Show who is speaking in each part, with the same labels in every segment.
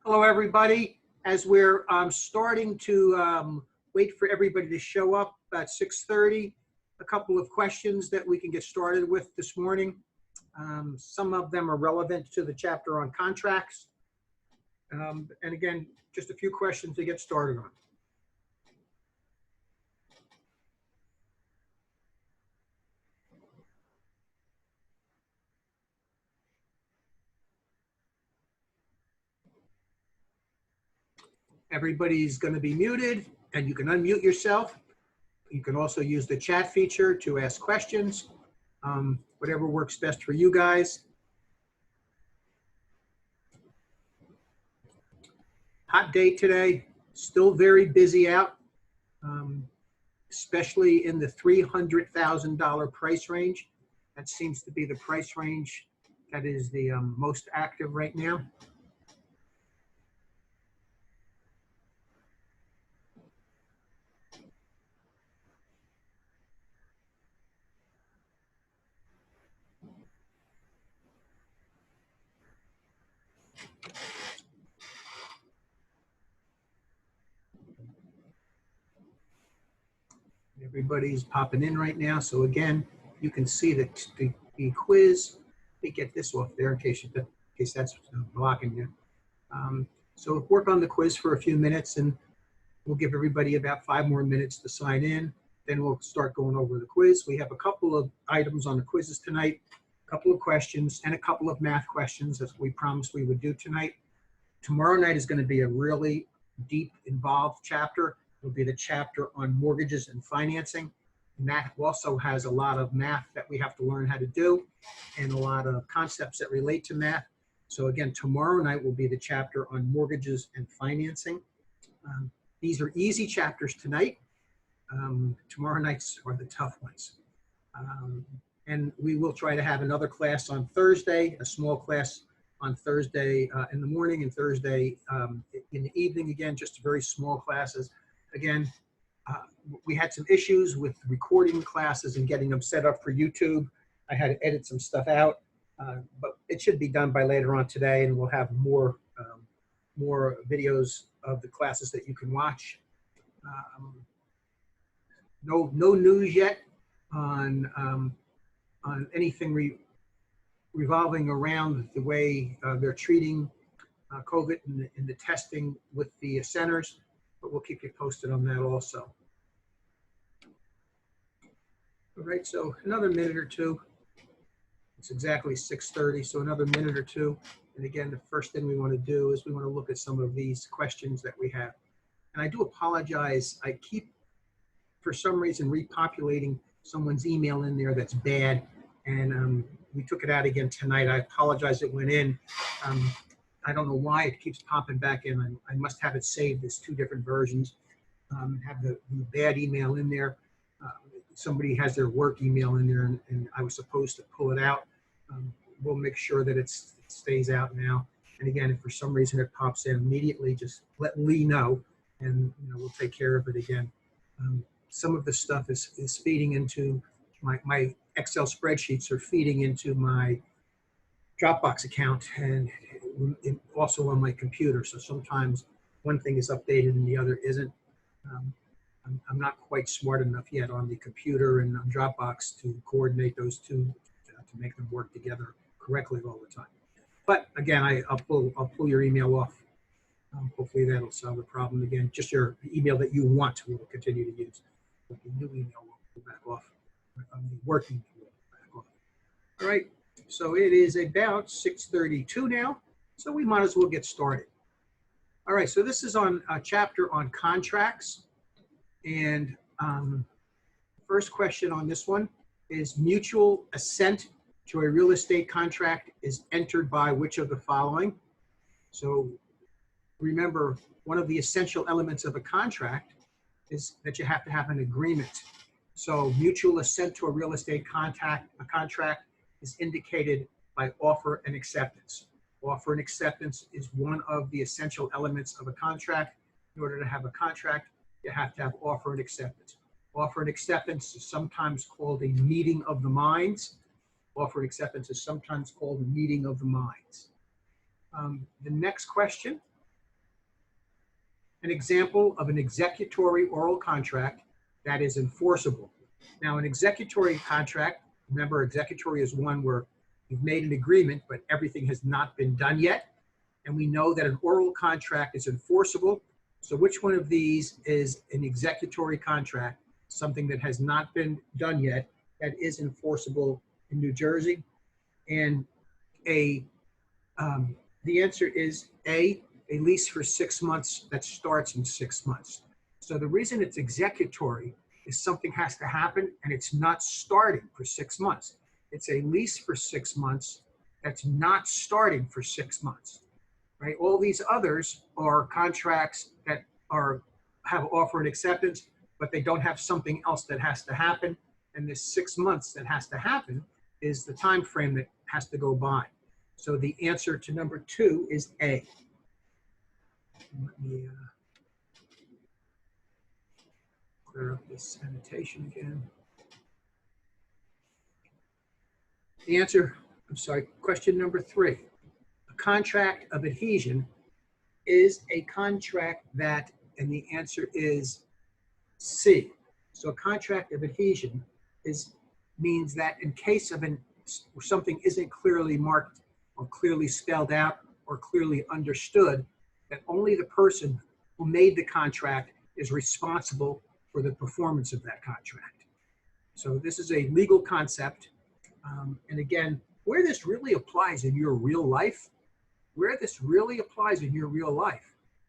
Speaker 1: Hello, everybody. As we're starting to wait for everybody to show up at 6:30, a couple of questions that we can get started with this morning. Some of them are relevant to the chapter on contracts. And again, just a few questions to get started on. Everybody's going to be muted, and you can unmute yourself. You can also use the chat feature to ask questions, whatever works best for you guys. Hot day today, still very busy out, especially in the $300,000 price range. That seems to be the price range that is the most active right now. Everybody's popping in right now. So again, you can see that the quiz. Let me get this off there in case that's blocking you. So work on the quiz for a few minutes, and we'll give everybody about 5 more minutes to sign in. Then we'll start going over the quiz. We have a couple of items on the quizzes tonight, a couple of questions, and a couple of math questions as we promised we would do tonight. Tomorrow night is going to be a really deep, involved chapter. It'll be the chapter on mortgages and financing. And that also has a lot of math that we have to learn how to do and a lot of concepts that relate to math. So again, tomorrow night will be the chapter on mortgages and financing. These are easy chapters tonight. Tomorrow nights are the tough ones. And we will try to have another class on Thursday, a small class on Thursday in the morning and Thursday in the evening. Again, just very small classes. Again, we had some issues with recording classes and getting them set up for YouTube. I had to edit some stuff out, but it should be done by later on today, and we'll have more videos of the classes that you can watch. No news yet on anything revolving around the way they're treating COVID and the testing with the centers, but we'll keep you posted on that also. All right, so another minute or two. It's exactly 6:30, so another minute or two. And again, the first thing we want to do is we want to look at some of these questions that we have. And I do apologize. I keep, for some reason, repopulating someone's email in there that's bad. And we took it out again tonight. I apologize it went in. I don't know why it keeps popping back in. I must have it saved as 2 different versions. Have the bad email in there. Somebody has their work email in there, and I was supposed to pull it out. We'll make sure that it stays out now. And again, if for some reason it pops in immediately, just let Lee know, and we'll take care of it again. Some of the stuff is feeding into my Excel spreadsheets are feeding into my Dropbox account and also on my computer. So sometimes one thing is updated and the other isn't. I'm not quite smart enough yet on the computer and on Dropbox to coordinate those two to make them work together correctly all the time. But again, I'll pull your email off. Hopefully that'll solve the problem. Again, just your email that you want to continue to use. The new email will go back off. The working email will back off. All right. So it is about 6:32 now. So we might as well get started. All right. So this is on a chapter on contracts. And first question on this one is mutual assent to a real estate contract is entered by which of the following? So remember, one of the essential elements of a contract is that you have to have an agreement. So mutual assent to a real estate contract is indicated by offer and acceptance. Offer and acceptance is one of the essential elements of a contract. In order to have a contract, you have to have offer and acceptance. Offer and acceptance is sometimes called a meeting of the minds. Offer and acceptance is sometimes called a meeting of the minds. The next question an example of an executory oral contract that is enforceable. Now, an executory contract, remember, executory is one where you've made an agreement, but everything has not been done yet. And we know that an oral contract is enforceable. So which one of these is an executory contract, something that has not been done yet, that is enforceable in New Jersey? And the answer is A, a lease for 6 months that starts in 6 months. So the reason it's executory is something has to happen and it's not starting for 6 months. It's a lease for 6 months that's not starting for 6 months, right? All these others are contracts that have offer and acceptance, but they don't have something else that has to happen. And this 6 months that has to happen is the time frame that has to go by. So the answer to number 2 is A. Let me clear up this annotation again. The answer, I'm sorry, question number 3. A contract of adhesion is a contract that, and the answer is C. So a contract of adhesion means that in case of something isn't clearly marked or clearly spelled out or clearly understood, that only the person who made the contract is responsible for the performance of that contract. So this is a legal concept. And again, where this really applies in your real life,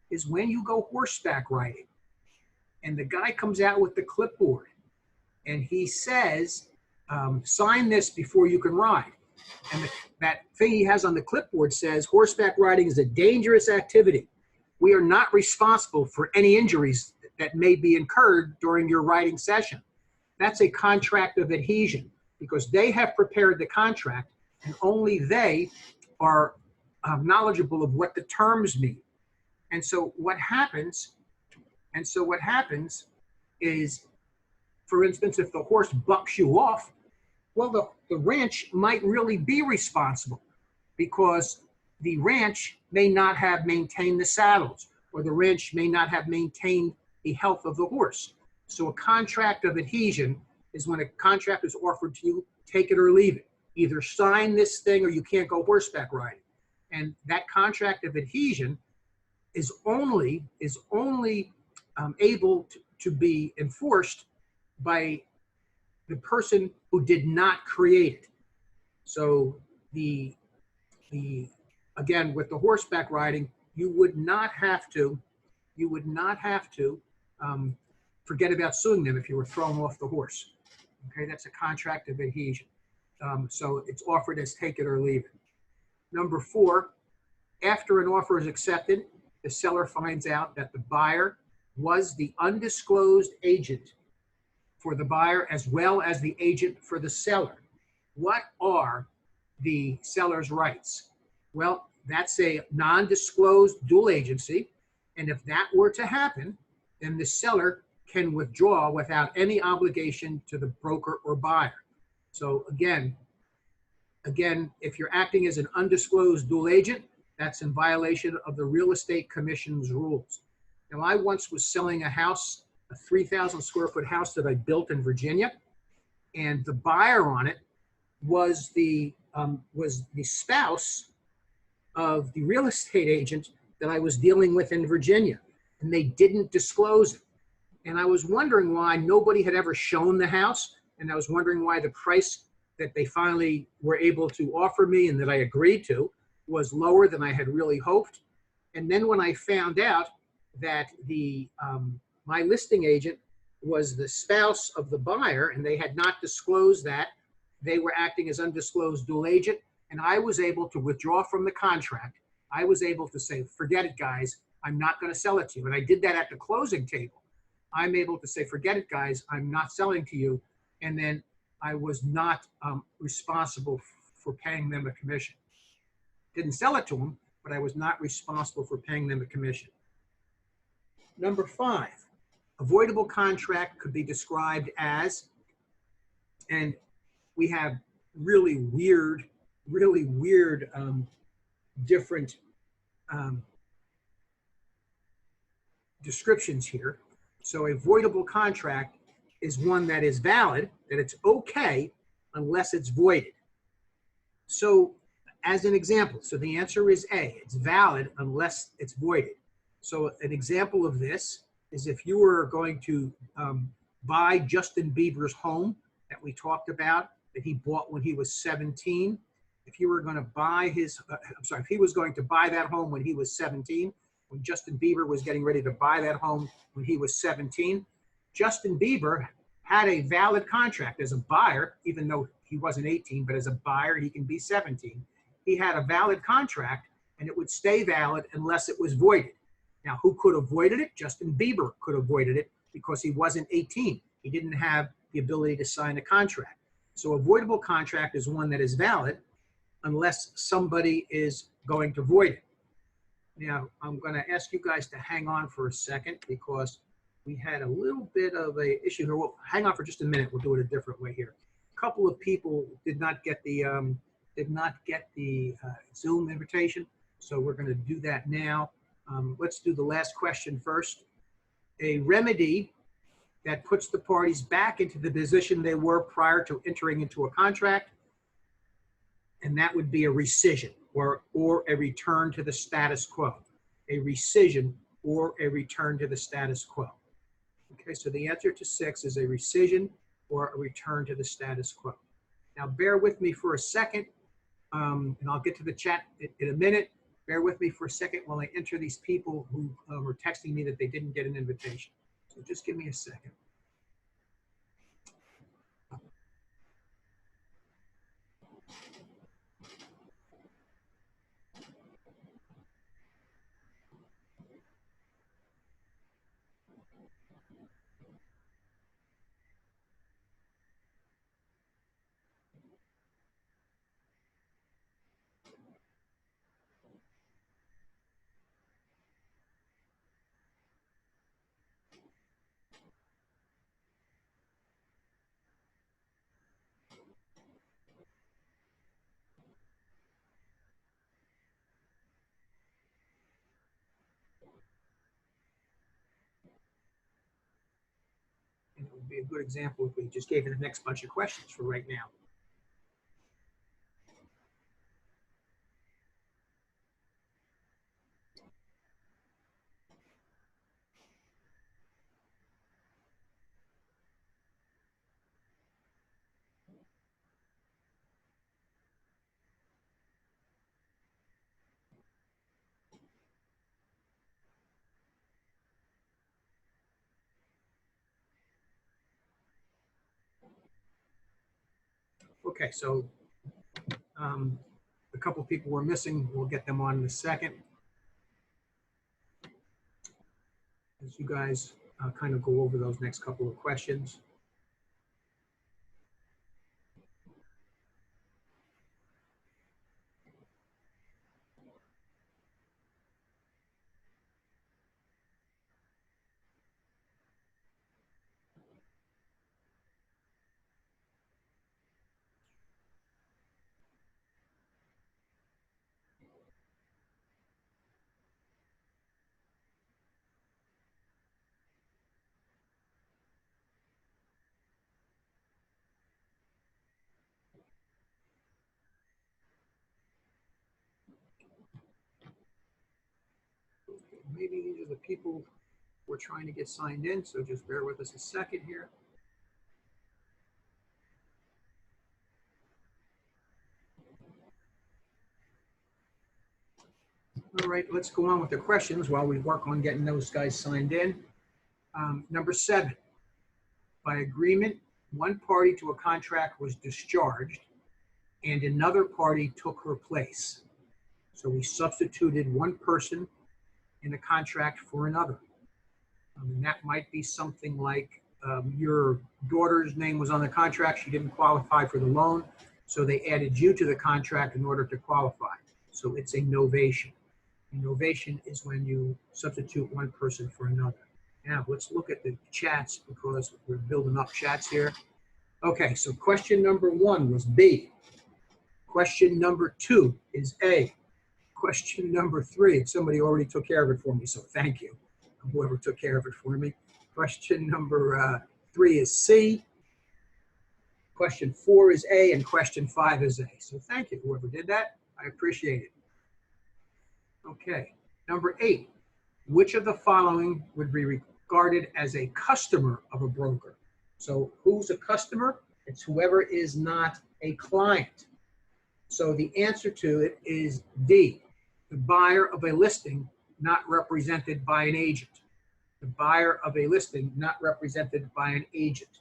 Speaker 1: is when you go horseback riding and the guy comes out with the clipboard and he says, sign this before you can ride. And that thing he has on the clipboard says, horseback riding is a dangerous activity. We are not responsible for any injuries that may be incurred during your riding session. That's a contract of adhesion because they have prepared the contract and only they are knowledgeable of what the terms mean. And so what happens is, for instance, if the horse bucks you off, well, the ranch might really be responsible because the ranch may not have maintained the saddles or the ranch may not have maintained the health of the horse. So a contract of adhesion is when a contract is offered to you, take it or leave it. Either sign this thing or you can't go horseback riding. And that contract of adhesion is only able to be enforced by the person who did not create it. So again, with the horseback riding, you would not have to forget about suing them if you were thrown off the horse. Okay, that's a contract of adhesion. So it's offered as take it or leave it. Number 4, after an offer is accepted, the seller finds out that the buyer was the undisclosed agent for the buyer as well as the agent for the seller. What are the seller's rights? Well, that's a non-disclosed dual agency. And if that were to happen, then the seller can withdraw without any obligation to the broker or buyer. So again, if you're acting as an undisclosed dual agent, that's in violation of the Real Estate Commission's rules. Now, I once was selling a house, a 3,000 square foot house that I built in Virginia, and the buyer on it was the spouse of the real estate agent that I was dealing with in Virginia, and they didn't disclose it. And I was wondering why nobody had ever shown the house, and I was wondering why the price that they finally were able to offer me and that I agreed to was lower than I had really hoped. And then when I found out that my listing agent was the spouse of the buyer and they had not disclosed that, they were acting as undisclosed dual agent, and I was able to withdraw from the contract. I was able to say, forget it, guys, I'm not going to sell it to you. And I did that at the closing table. I'm able to say, forget it, guys, I'm not selling to you. And then I was not responsible for paying them a commission. Didn't sell it to them, but I was not responsible for paying them a commission. Number 5, avoidable contract could be described as, and we have really weird different descriptions here. So a voidable contract is one that is valid, that it's okay unless it's voided. So as an example, so the answer is A, it's valid unless it's voided. So an example of this is if you were going to buy Justin Bieber's home that we talked about, that he bought when he was 17. If you were going to buy his, if he was going to buy that home when he was 17, when Justin Bieber was getting ready to buy that home when he was 17, Justin Bieber had a valid contract as a buyer, even though he wasn't 18, but as a buyer, he can be 17. He had a valid contract, and it would stay valid unless it was voided. Now, who could have voided it? Justin Bieber could have voided it because he wasn't 18. He didn't have the ability to sign a contract. So a voidable contract is one that is valid unless somebody is going to void it. Now, I'm going to ask you guys to hang on for a second because we had a little bit of a issue here. Well, hang on for just a minute. We'll do it a different way here. A couple of people did not get the Zoom invitation, so we're going to do that now. Let's do the last question first. A remedy that puts the parties back into the position they were prior to entering into a contract, and that would be a rescission or a return to the status quo. A rescission or a return to the status quo. Okay, so the answer to 6 is a rescission or a return to the status quo. Now bear with me for a second, and I'll get to the chat in a minute. Bear with me for a second while I enter these people who were texting me that they didn't get an invitation. So just give me a second. It would be a good example if we just gave it the next bunch of questions for right now. Okay, so a couple people were missing. We'll get them on in a second. As you guys kind of go over those next couple of questions. Maybe these are the people we're trying to get signed in, so just bear with us a second here. All right, let's go on with the questions while we work on getting those guys signed in. Number 7, by agreement, one party to a contract was discharged and another party took her place. So we substituted one person in a contract for another. And that might be something like your daughter's name was on the contract. She didn't qualify for the loan, so they added you to the contract in order to qualify. So it's a novation. A novation is when you substitute one person for another. Now let's look at the chats because we're building up chats here. Okay, so question number 1 was B. Question number 2 is A. Question number 3, somebody already took care of it for me, so thank you. whoever took care of it for me. Question number 3 is C. Question 4 is A, and question 5 is A. So thank you, whoever did that. I appreciate it. Okay, number 8. Which of the following would be regarded as a customer of a broker? So who's a customer? It's whoever is not a client. So the answer to it is D, the buyer of a listing not represented by an agent. The buyer of a listing not represented by an agent.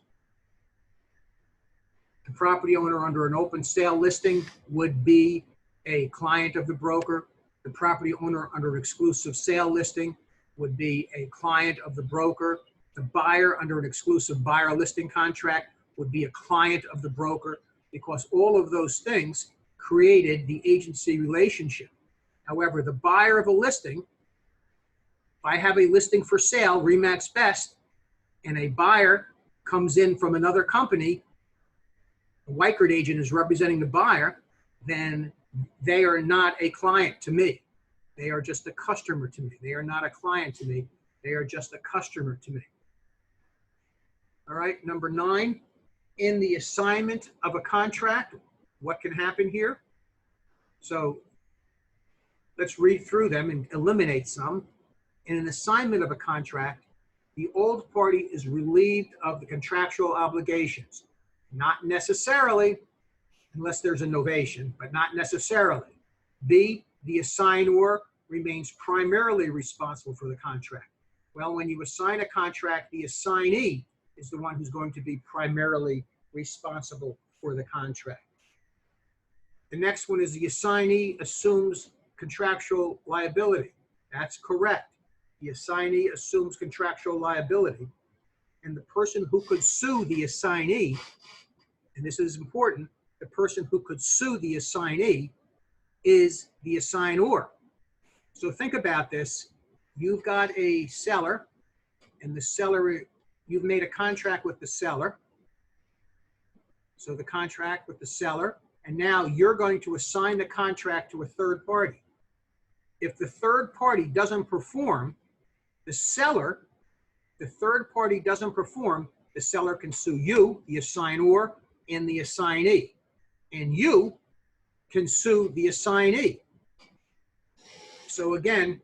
Speaker 1: The property owner under an open sale listing would be a client of the broker. The property owner under an exclusive sale listing would be a client of the broker. The buyer under an exclusive buyer listing contract would be a client of the broker, because all of those things created the agency relationship. However, the buyer of a listing, if I have a listing for sale, Remax Best, and a buyer comes in from another company, the Weichert agent is representing the buyer, then they are not a client to me. They are just a customer to me. They are not a client to me. They are just a customer to me. All right, number 9, in the assignment of a contract, what can happen here? So let's read through them and eliminate some. In an assignment of a contract, the old party is relieved of the contractual obligations. Not necessarily, unless there's a novation, but not necessarily. B, the assignor remains primarily responsible for the contract. Well, when you assign a contract, the assignee is the one who's going to be primarily responsible for the contract. The next one is the assignee assumes contractual liability. That's correct. The assignee assumes contractual liability, and the person who could sue the assignee, and this is important, the person who could sue the assignee is the assignor. So think about this. You've got a seller, and the seller, you've made a contract with the seller. So the contract with the seller, and now you're going to assign the contract to a third party. If the third party doesn't perform, the third party doesn't perform, the seller can sue you, the assignor, and the assignee. And you can sue the assignee. So again,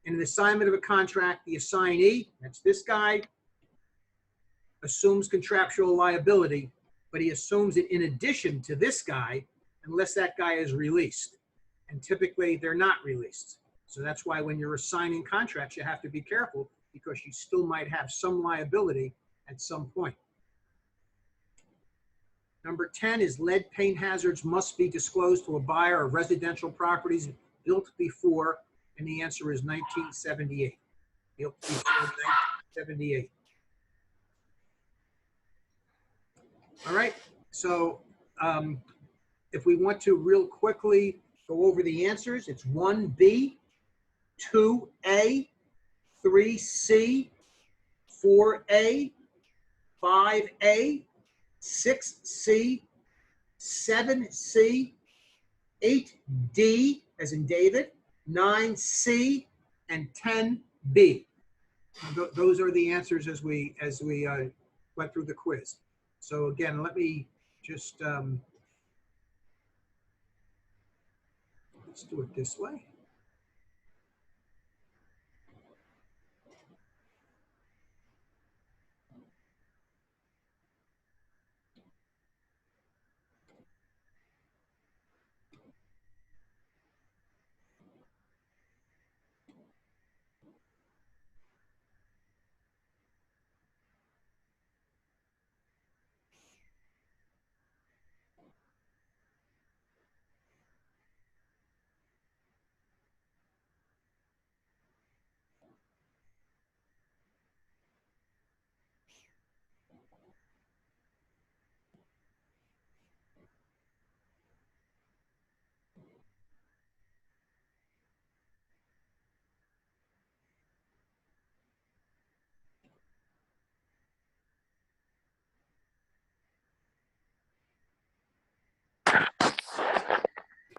Speaker 1: in an assignment of a contract, the assignee, that's this guy, assumes contractual liability, but he assumes it in addition to this guy, unless that guy is released. And typically they're not released. So that's why when you're assigning contracts, you have to be careful, because you still might have some liability at some point. Number 10 is lead paint hazards must be disclosed to a buyer of residential properties built before, and the answer is 1978. Built before 1978. All right, so if we want to real quickly go over the answers, it's 1B, 2A, 3C, 4A, 5A, 6C, 7C, 8D, as in David, 9C, and 10B. Those are the answers as we went through the quiz. So again, let me just, let's do it this way.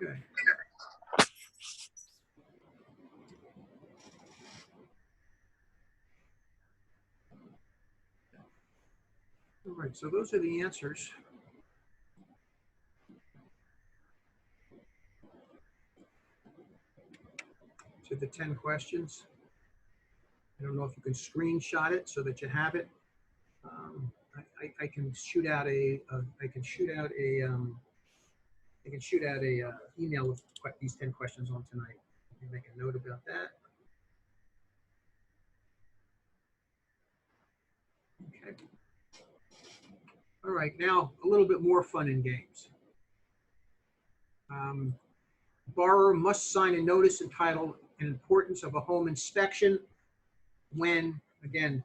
Speaker 1: Okay. All right, so those are the answers to the 10 questions. I don't know if you can screenshot it so that you have it. I can shoot out a email with these 10 questions on tonight. Let me make a note about that. Okay. All right, now a little bit more fun and games. Borrower must sign a notice entitled "An Importance of a Home Inspection" when, again,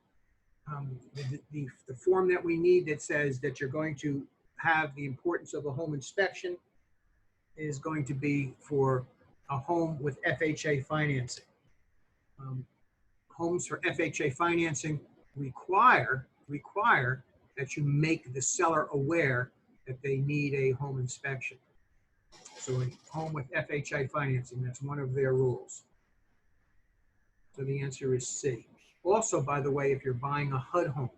Speaker 1: the form that we need that says that you're going to have the importance of a home inspection is going to be for a home with FHA financing. Homes for FHA financing require that you make the seller aware that they need a home inspection. So a home with FHA financing, that's one of their rules. So the answer is C. Also, by the way, if you're buying a HUD home,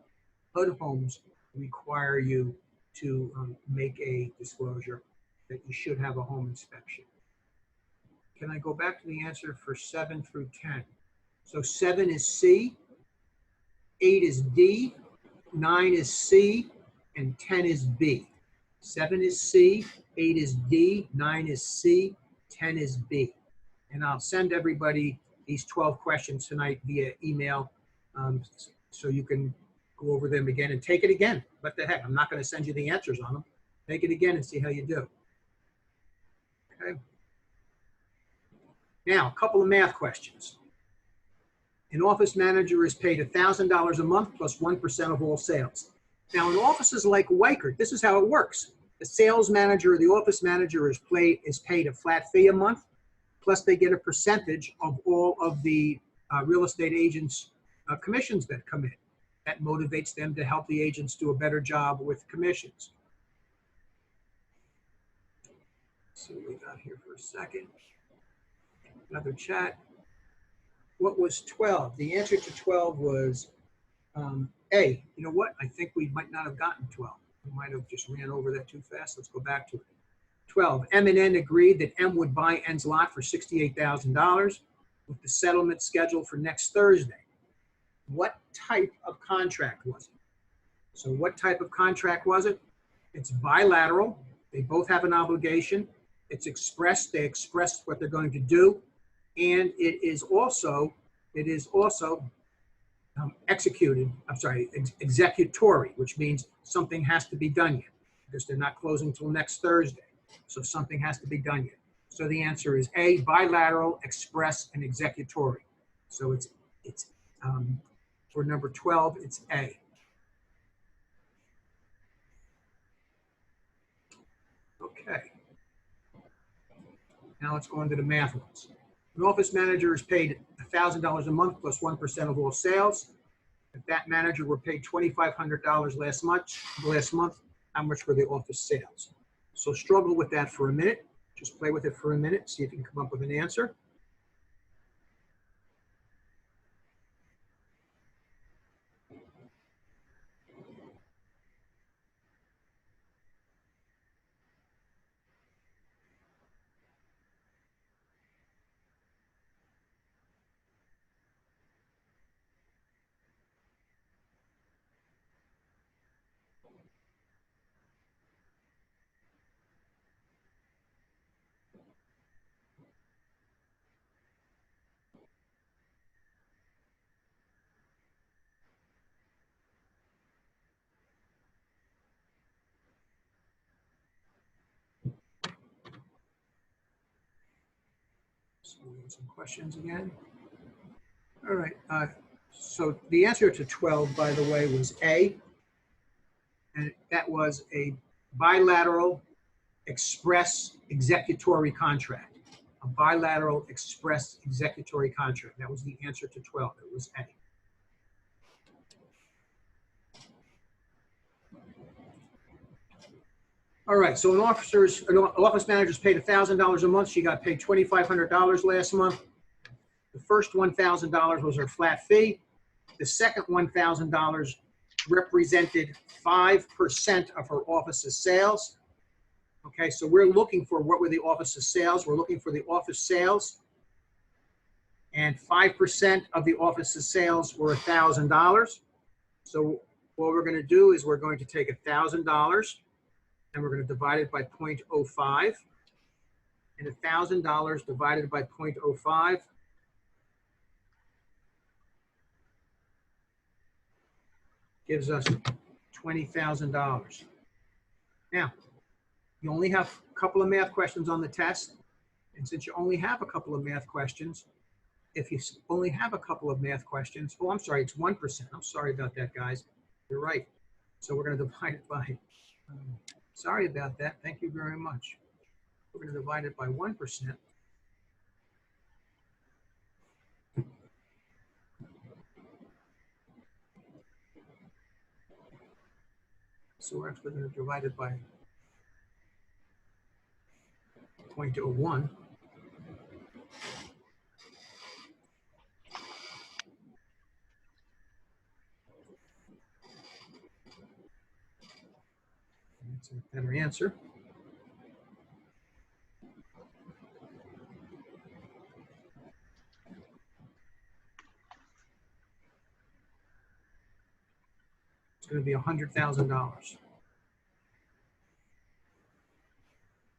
Speaker 1: HUD homes require you to make a disclosure that you should have a home inspection. Can I go back to the answer for 7 through 10? So 7 is C, 8 is D, 9 is C, and 10 is B. 7 is C, 8 is D, 9 is C, 10 is B. And I'll send everybody these 12 questions tonight via email so you can go over them again and take it again. What the heck? I'm not going to send you the answers on them. Take it again and see how you do. Okay. Now, a couple of math questions. An office manager is paid $1,000 a month plus 1% of all sales. Now, in offices like Weichert, this is how it works. The sales manager or the office manager is paid a flat fee a month, plus they get a percentage of all of the real estate agents' commissions that come in. That motivates them to help the agents do a better job with commissions. Let's see what we got here for a second. Another chat. What was 12? The answer to 12 was A. You know what? I think we might not have gotten 12. We might have just ran over that too fast. Let's go back to it. 12. M and N agreed that M would buy N's lot for $68,000 with the settlement scheduled for next Thursday. What type of contract was it? So what type of contract was it? It's bilateral. They both have an obligation. It's expressed. They expressed what they're going to do. And it is also executed, executory, which means something has to be done yet because they're not closing till next Thursday. So something has to be done yet. So the answer is A, bilateral, express, and executory. So it's for number 12, it's A. Okay. Now let's go into the math ones. An office manager is paid $1,000 a month plus 1% of all sales. If that manager were paid $2,500 last month, how much were the office sales? So struggle with that for a minute. Just play with it for a minute, see if you can come up with an answer. So we have some questions again. All right. So the answer to 12, by the way, was A. And that was a bilateral express executory contract. A bilateral express executory contract. That was the answer to 12. It was A. All right, so an office manager is paid $1,000 a month. She got paid $2,500 last month. The first $1,000 was her flat fee. The second $1,000 represented 5% of her office's sales. Okay, so we're looking for what were the office's sales. We're looking for the office sales. And 5% of the office's sales were $1,000. So what we're going to do is we're going to take $1,000 and we're going to divide it by 0.05. And $1,000 divided by 0.05 gives us $20,000. Now, you only have a couple of math questions on the test. And since you only have a couple of math questions, if you only have a couple of math questions, oh, I'm sorry, it's 1%. I'm sorry about that, guys. You're right. So we're going to divide it by, sorry about that. Thank you very much. We're going to divide it by 1%. So we're actually going to divide it by 0.01. That's a better answer. It's going to be $100,000.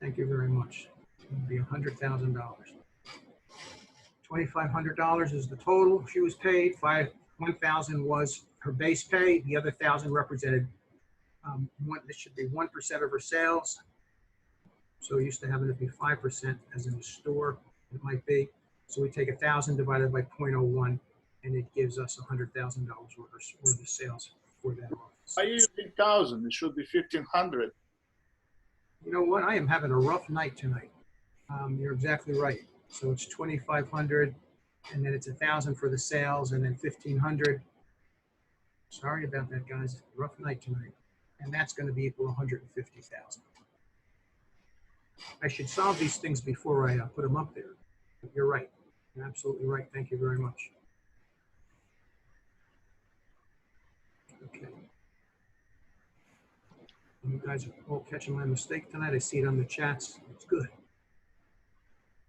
Speaker 1: Thank you very much. It's going to be $100,000. $2,500 is the total she was paid. $1,000 was her base pay. The other $1,000 represented this should be 1% of her sales. So used to having it be 5% as in a store, it might be. So we take 1,000 divided by 0.01, and it gives us $100,000 worth of sales for that office.
Speaker 2: I use 1,000. It should be 1,500.
Speaker 1: You know what? I am having a rough night tonight. You're exactly right. So it's 2,500, and then it's 1,000 for the sales, and then 1,500. Sorry about that, guys. Rough night tonight. And that's going to be equal to 150,000. I should solve these things before I put them up there. But you're right. You're absolutely right. Thank you very much. Okay. You guys are all catching my mistake tonight. I see it on the chats. It's good.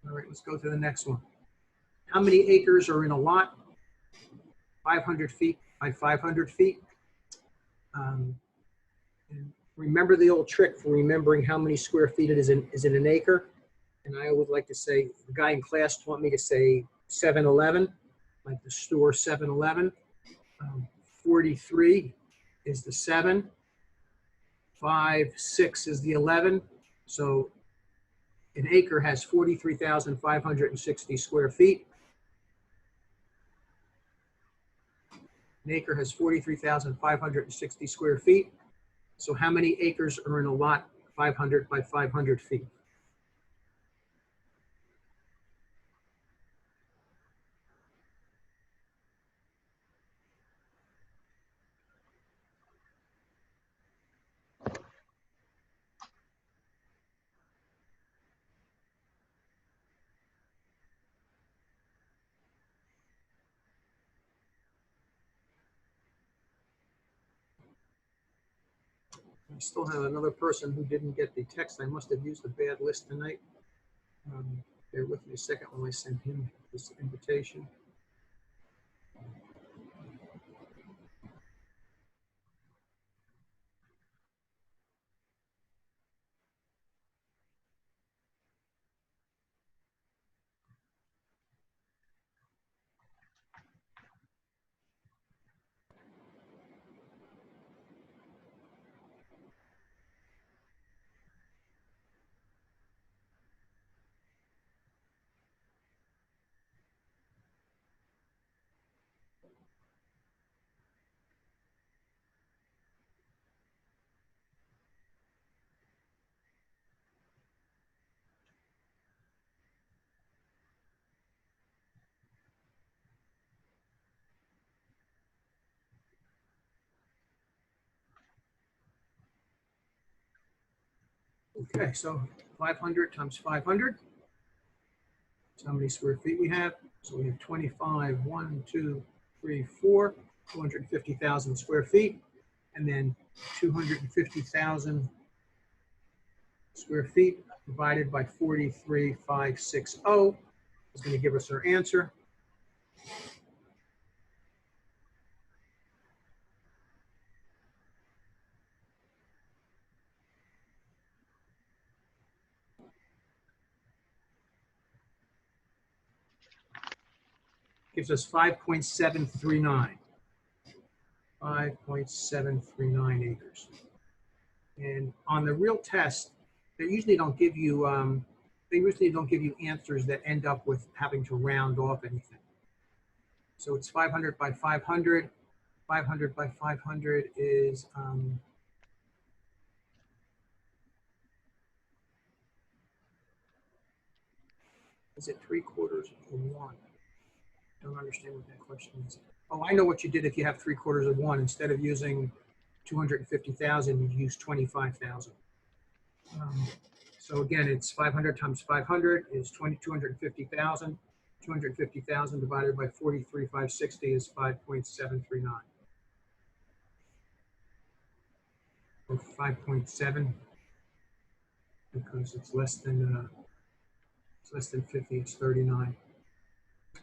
Speaker 1: All right, let's go to the next one. How many acres are in a lot? 500 feet by 500 feet. And remember the old trick for remembering how many square feet it is in an acre? And I would like to say, the guy in class taught me to say 7-Eleven, like the store 7-Eleven. 43 is the 7. 5, 6 is the 11. So an acre has 43,560 square feet. An acre has 43,560 square feet. So how many acres are in a lot 500 by 500 feet? I still have another person who didn't get the text. I must have used a bad list tonight. Bear with me a second while I send him this invitation. Okay, so 500 times 500. That's how many square feet we have. So we have 25, 1, 2, 3, 4, 250,000 square feet. and then 250,000 square feet divided by 43,560 is going to give us our answer. Gives us 5.739. 5.739 acres. And on the real test, they usually don't give you answers that end up with having to round off anything. So it's 500 by 500. 500 by 500 is it 3/4 of 1? Don't understand what that question is. Oh, I know what you did if you have 3/4 of 1. Instead of using 250,000, you use 25,000. So again, it's 500 times 500 is 250,000. 250,000 divided by 43,560 is 5.739. Or 5.7 because it's less than 50. It's 39.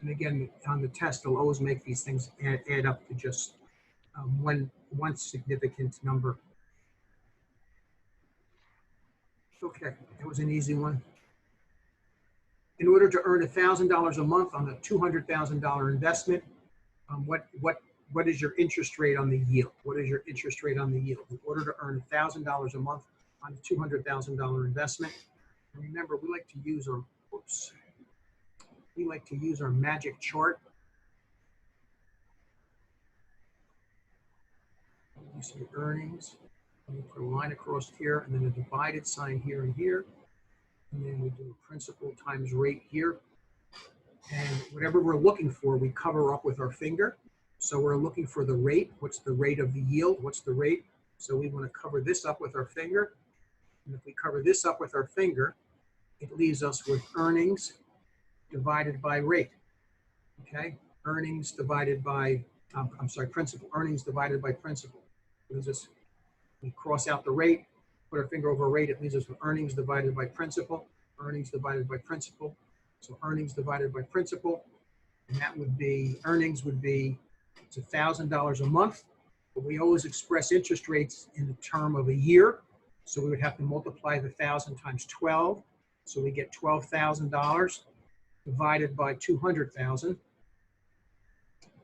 Speaker 1: And again, on the test, they'll always make these things add up to just one significant number. Okay, that was an easy one. In order to earn $1,000 a month on a $200,000 investment, what is your interest rate on the yield? What is your interest rate on the yield? In order to earn $1,000 a month on a $200,000 investment, and remember, we like to use our magic chart. You see earnings. And we put a line across here, and then a divided sign here and here. And then we do principal times rate here. And whatever we're looking for, we cover up with our finger. So we're looking for the rate. What's the rate of the yield? What's the rate? So we want to cover this up with our finger. And if we cover this up with our finger, it leaves us with earnings divided by rate. Okay? Earnings divided by, principal. Earnings divided by principal. We cross out the rate, put our finger over rate, it leaves us with earnings divided by principal, earnings divided by principal. So earnings divided by principal, and that would be, earnings would be, it's $1,000 a month, but we always express interest rates in the term of a year. So we would have to multiply the 1,000 times 12. So we get $12,000 divided by 200,000.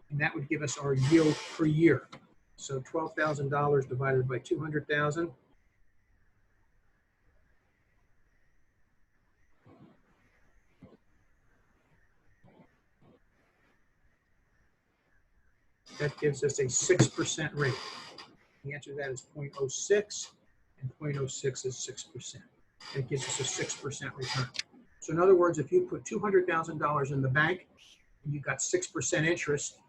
Speaker 1: And that would give us our yield per year. So $12,000 divided by 200,000. That gives us a 6% rate. The answer to that is 0.06, and 0.06 is 6%. That gives us a 6% return. So in other words, if you put $200,000 in the bank and you got 6% interest,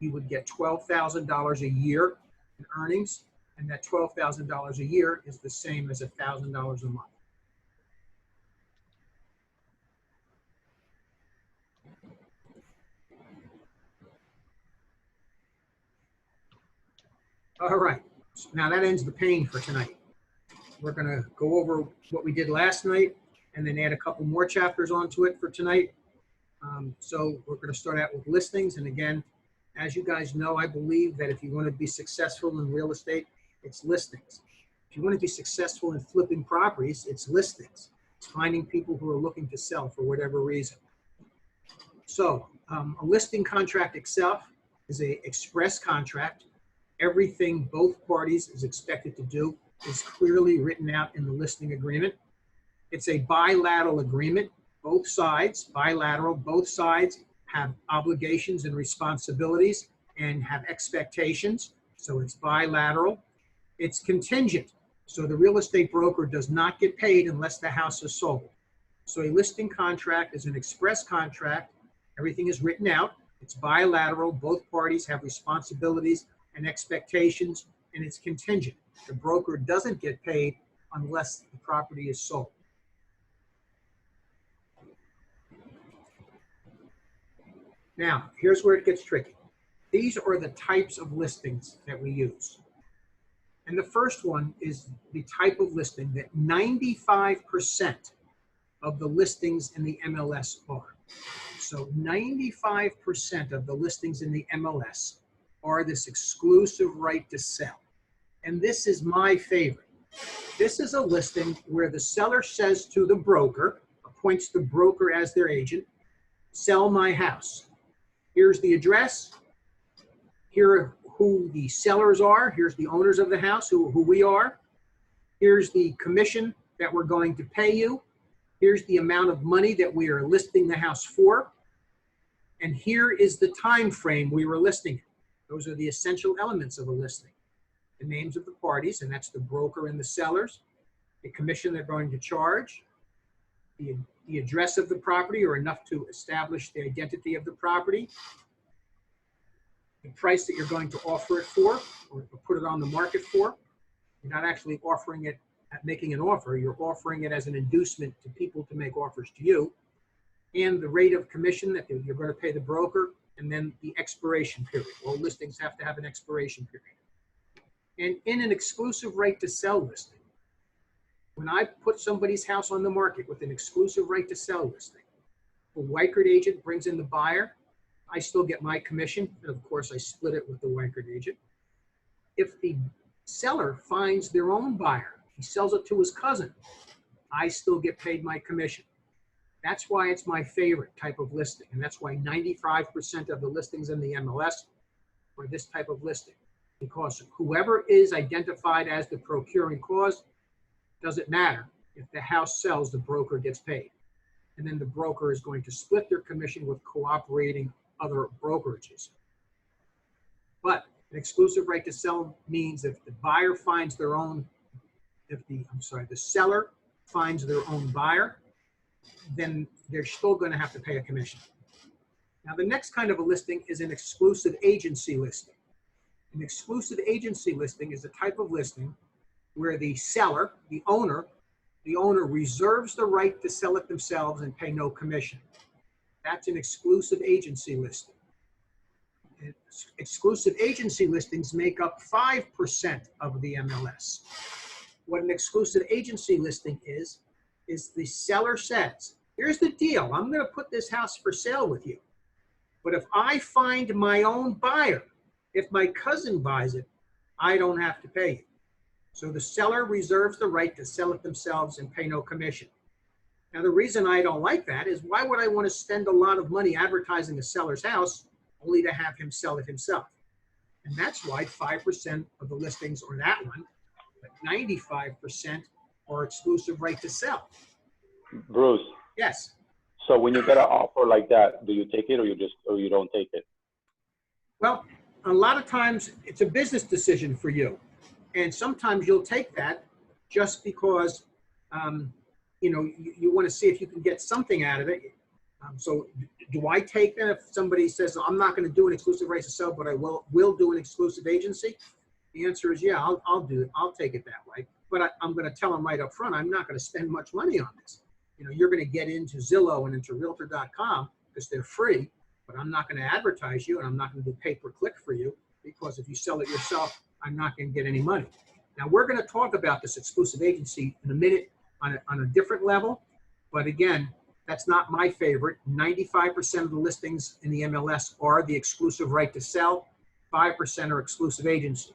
Speaker 1: you would get $12,000 a year in earnings, and that $12,000 a year is the same as $1,000 a month. All right, so now that ends the pain for tonight. We're going to go over what we did last night and then add a couple more chapters onto it for tonight. So we're going to start out with listings. And again, as you guys know, I believe that if you want to be successful in real estate, it's listings. If you want to be successful in flipping properties, it's listings. It's finding people who are looking to sell for whatever reason. So a listing contract itself is an express contract. Everything both parties is expected to do is clearly written out in the listing agreement. It's a bilateral agreement. Both sides, bilateral, both sides have obligations and responsibilities and have expectations. So it's bilateral. It's contingent. So the real estate broker does not get paid unless the house is sold. So a listing contract is an express contract. Everything is written out. It's bilateral. Both parties have responsibilities and expectations, and it's contingent. The broker doesn't get paid unless the property is sold. Now, here's where it gets tricky. These are the types of listings that we use. And the first one is the type of listing that 95% of the listings in the MLS are. So 95% of the listings in the MLS are this exclusive right to sell. And this is my favorite. This is a listing where the seller says to the broker, appoints the broker as their agent, sell my house. Here's the address. Here are who the sellers are. Here's the owners of the house, who we are. Here's the commission that we're going to pay you. Here's the amount of money that we are listing the house for. And here is the time frame we were listing it. Those are the essential elements of a listing. The names of the parties, and that's the broker and the sellers, the commission they're going to charge, the address of the property, or enough to establish the identity of the property, the price that you're going to offer it for, or put it on the market for. You're not actually offering it at making an offer. You're offering it as an inducement to people to make offers to you, and the rate of commission that you're going to pay the broker, and then the expiration period. All listings have to have an expiration period. And in an exclusive right to sell listing, when I put somebody's house on the market with an exclusive right to sell listing, a Weichert agent brings in the buyer, I still get my commission, and of course I split it with the Weichert agent. If the seller finds their own buyer, he sells it to his cousin, I still get paid my commission. That's why it's my favorite type of listing, and that's why 95% of the listings in the MLS are this type of listing. Because whoever is identified as the procuring cause, doesn't matter. If the house sells, the broker gets paid. And then the broker is going to split their commission with cooperating other brokerages. But an exclusive right to sell means if the buyer finds their own, the seller finds their own buyer, then they're still going to have to pay a commission. Now, the next kind of a listing is an exclusive agency listing. An exclusive agency listing is a type of listing where the seller, the owner reserves the right to sell it themselves and pay no commission. That's an exclusive agency listing. And exclusive agency listings make up 5% of the MLS. What an exclusive agency listing is the seller says, here's the deal, I'm going to put this house for sale with you. But if I find my own buyer, if my cousin buys it, I don't have to pay you. So the seller reserves the right to sell it themselves and pay no commission. Now, the reason I don't like that is why would I want to spend a lot of money advertising a seller's house only to have him sell it himself? And that's why 5% of the listings are that one, but 95% are exclusive right to sell.
Speaker 3: Bruce.
Speaker 1: Yes.
Speaker 3: So when you get an offer like that, do you take it or you don't take it?
Speaker 1: Well, a lot of times it's a business decision for you. And sometimes you'll take that just because, you want to see if you can get something out of it. So do I take that if somebody says, I'm not going to do an exclusive right to sell, but I will do an exclusive agency? The answer is, yeah, I'll do it. I'll take it that way. But I'm going to tell them right up front, I'm not going to spend much money on this. You're going to get into Zillow and into Realtor.com because they're free, but I'm not going to advertise you and I'm not going to do pay-per-click for you because if you sell it yourself, I'm not going to get any money. Now, we're going to talk about this exclusive agency in a minute on a different level. But again, that's not my favorite. 95% of the listings in the MLS are the exclusive right to sell. 5% are exclusive agency.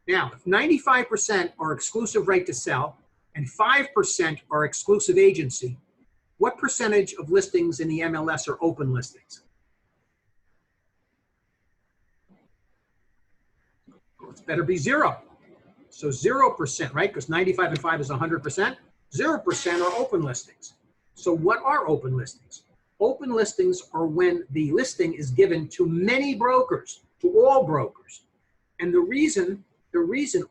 Speaker 1: Now, if 95% are exclusive right to sell and 5% are exclusive agency, what percentage of listings in the MLS are open listings? Well, it's better be zero. So 0%, right? Because 95 and 5 is 100%. 0% are open listings. So what are open listings? Open listings are when the listing is given to many brokers, to all brokers. And the reason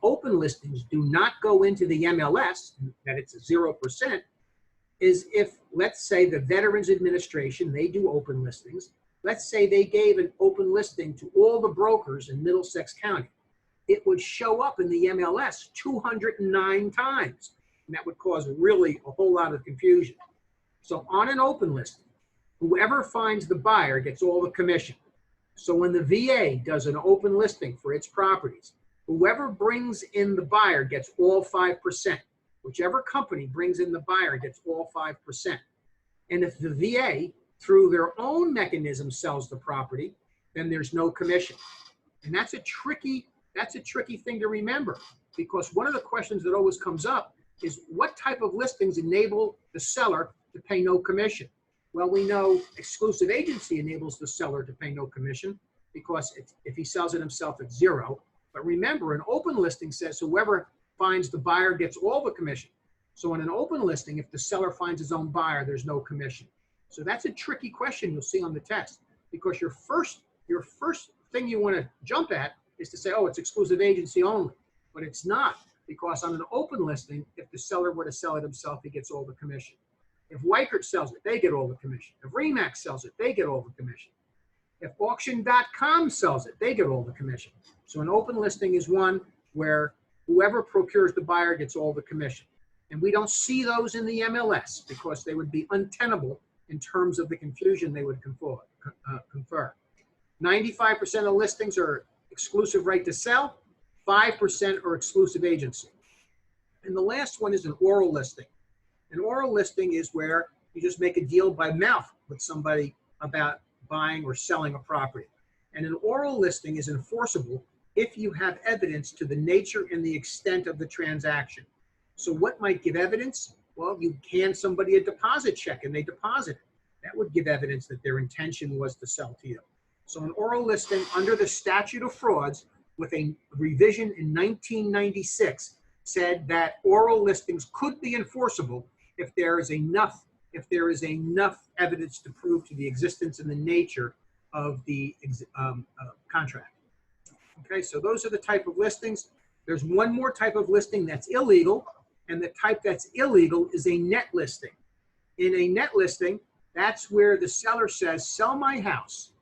Speaker 1: open listings do not go into the MLS, that it's 0%, is if, let's say, the Veterans Administration, they do open listings. Let's say they gave an open listing to all the brokers in Middlesex County. It would show up in the MLS 209 times. And that would cause really a whole lot of confusion. So on an open listing, whoever finds the buyer gets all the commission. So when the VA does an open listing for its properties, Whoever brings in the buyer gets all 5%. Whichever company brings in the buyer gets all 5%. And if the VA, through their own mechanism, sells the property, then there's no commission. And that's a tricky thing to remember, because one of the questions that always comes up is what type of listings enable the seller to pay no commission? Well, we know exclusive agency enables the seller to pay no commission because if he sells it himself, it's zero. But remember, an open listing says whoever finds the buyer gets all the commission. So in an open listing, if the seller finds his own buyer, there's no commission. So that's a tricky question you'll see on the test, because your first thing you want to jump at is to say, oh, it's exclusive agency only. But it's not, because on an open listing, if the seller were to sell it himself, he gets all the commission. If Weichert sells it, they get all the commission. If Remax sells it, they get all the commission. If auction.com sells it, they get all the commission. So an open listing is one where whoever procures the buyer gets all the commission. And we don't see those in the MLS because they would be untenable in terms of the confusion they would confer. 95% of listings are exclusive right to sell, 5% are exclusive agency. And the last one is an oral listing. An oral listing is where you just make a deal by mouth with somebody about buying or selling a property. And an oral listing is enforceable if you have evidence to the nature and the extent of the transaction. So what might give evidence? Well, you hand somebody a deposit check and they deposit it. That would give evidence that their intention was to sell to you. So an oral listing under the statute of frauds with a revision in 1996 said that oral listings could be enforceable if there is enough evidence to prove to the existence and the nature of the contract. Okay, so those are the type of listings. There's one more type of listing that's illegal, and the type that's illegal is a net listing. In a net listing, that's where the seller says, sell my house,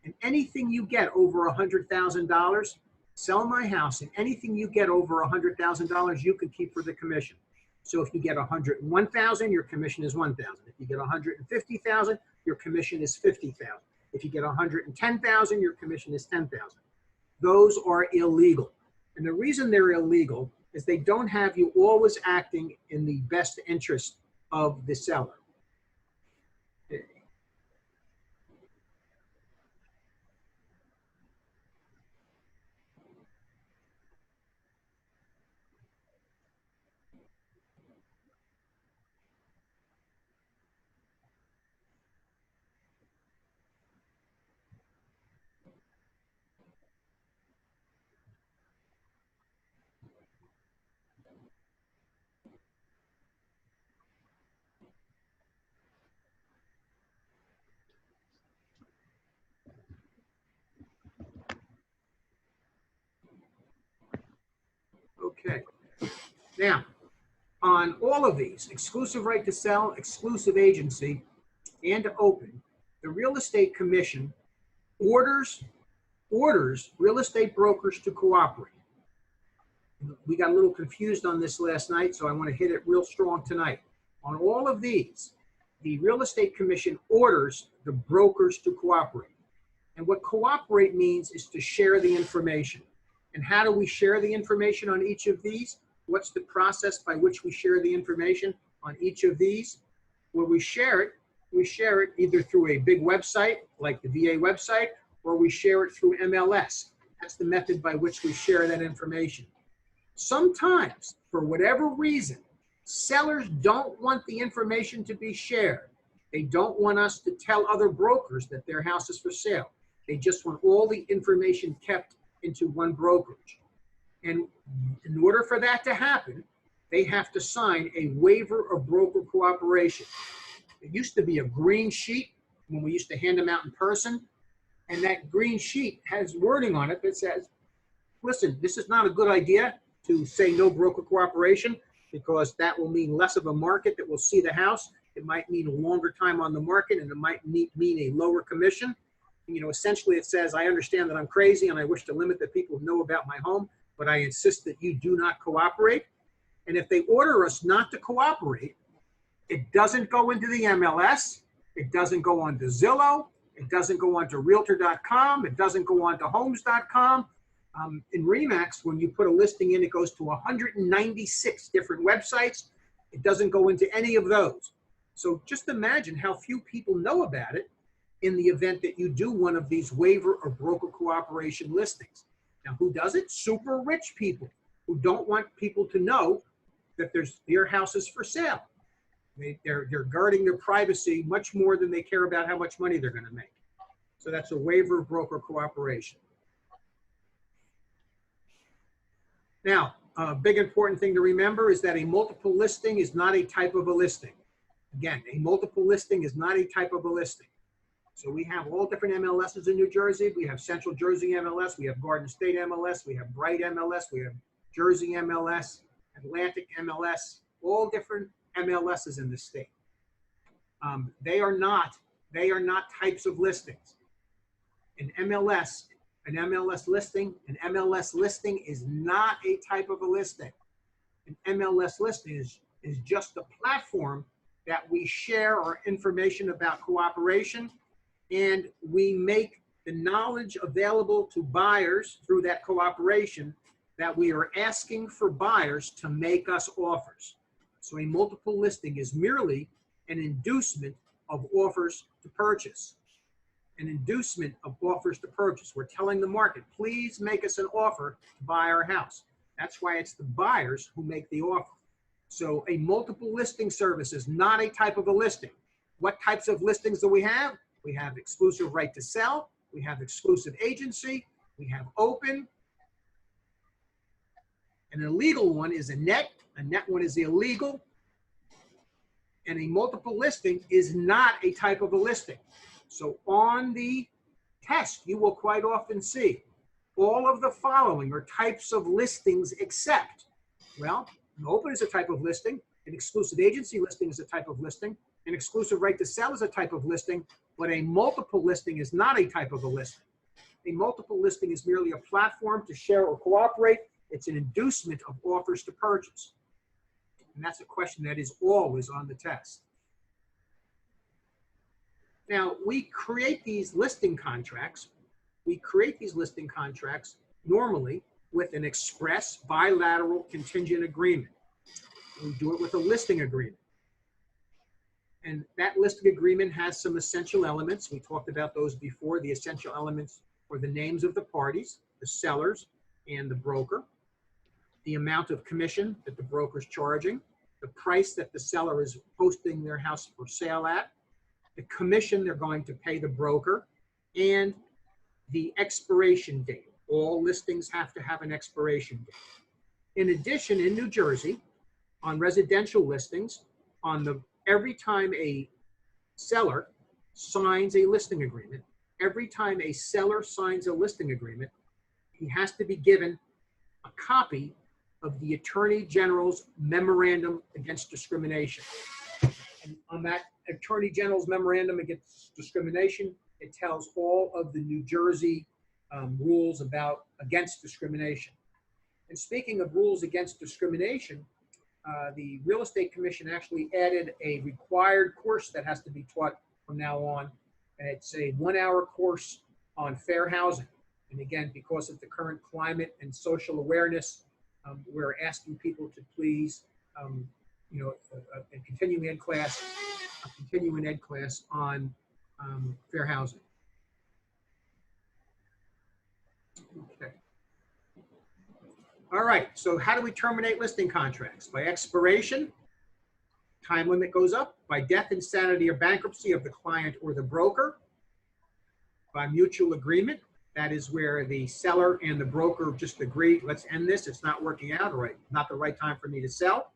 Speaker 1: and anything you get over $100,000, sell my house, and anything you get over $100,000, you can keep for the commission. So if you get $101,000, your commission is $1,000. If you get $150,000, your commission is $50,000. If you get $110,000, your commission is $10,000. Those are illegal. And the reason they're illegal is they don't have you always acting in the best interest of the seller. Okay. Now, on all of these, exclusive right to sell, exclusive agency, and open, the Real Estate Commission orders real estate brokers to cooperate. We got a little confused on this last night, so I want to hit it real strong tonight. On all of these, the Real Estate Commission orders the brokers to cooperate. And what cooperate means is to share the information. And how do we share the information on each of these? What's the process by which we share the information on each of these? When we share it either through a big website like the VA website, or we share it through MLS. That's the method by which we share that information. Sometimes, for whatever reason, sellers don't want the information to be shared. They don't want us to tell other brokers that their house is for sale. They just want all the information kept into one brokerage. And in order for that to happen, they have to sign a waiver of broker cooperation. It used to be a green sheet when we used to hand them out in person. And that green sheet has wording on it that says, listen, this is not a good idea to say no broker cooperation, because that will mean less of a market that will see the house. It might mean a longer time on the market, and it might mean a lower commission. You know, essentially it says, I understand that I'm crazy and I wish to limit the people who know about my home, but I insist that you do not cooperate. And if they order us not to cooperate, it doesn't go into the MLS. It doesn't go onto Zillow. It doesn't go onto Realtor.com. It doesn't go onto Homes.com. In Remax, when you put a listing in, it goes to 196 different websites. It doesn't go into any of those. So just imagine how few people know about it in the event that you do one of these waiver or broker cooperation listings. Now, who does it? Super rich people who don't want people to know that their house is for sale. They're guarding their privacy much more than they care about how much money they're going to make. So that's a waiver of broker cooperation. Now, a big important thing to remember is that a multiple listing is not a type of a listing. Again, a multiple listing is not a type of a listing. So we have all different MLSs in New Jersey. We have Central Jersey MLS, we have Garden State MLS, we have Bright MLS, we have Jersey MLS, Atlantic MLS, all different MLSs in the state. They are not types of listings. An MLS listing is not a type of a listing. An MLS listing is just a platform that we share our information about cooperation, and we make the knowledge available to buyers through that cooperation that we are asking for buyers to make us offers. So a multiple listing is merely an inducement of offers to purchase. An inducement of offers to purchase. We're telling the market, please make us an offer to buy our house. That's why it's the buyers who make the offer. So a multiple listing service is not a type of a listing. What types of listings do we have? We have exclusive right to sell. We have exclusive agency. We have open. An illegal one is a net. A net one is illegal. And a multiple listing is not a type of a listing. So on the test, you will quite often see all of the following are types of listings except, well, an open is a type of listing, an exclusive agency listing is a type of listing, an exclusive right to sell is a type of listing, but a multiple listing is not a type of a listing. A multiple listing is merely a platform to share or cooperate. It's an inducement of offers to purchase. And that's a question that is always on the test. Now, we create these listing contracts. Normally with an express bilateral contingent agreement. We do it with a listing agreement. And that listing agreement has some essential elements. We talked about those before. The essential elements are the names of the parties, the sellers and the broker, the amount of commission that the broker is charging, the price that the seller is posting their house for sale at, the commission they're going to pay the broker, and the expiration date. All listings have to have an expiration date. In addition, in New Jersey, on residential listings, every time a seller signs a listing agreement, he has to be given a copy of the Attorney General's Memorandum Against Discrimination. And on that Attorney General's Memorandum Against Discrimination, it tells all of the New Jersey rules against discrimination. And speaking of rules against discrimination, the Real Estate Commission actually added a required course that has to be taught from now on. It's a 1-hour course on fair housing. And again, because of the current climate and social awareness, we're asking people to please, continue ed class on fair housing. Okay. All right, so how do we terminate listing contracts? By expiration, time limit goes up. By death, insanity, or bankruptcy of the client or the broker. By mutual agreement, that is where the seller and the broker just agree, let's end this, it's not working out, or not the right time for me to sell.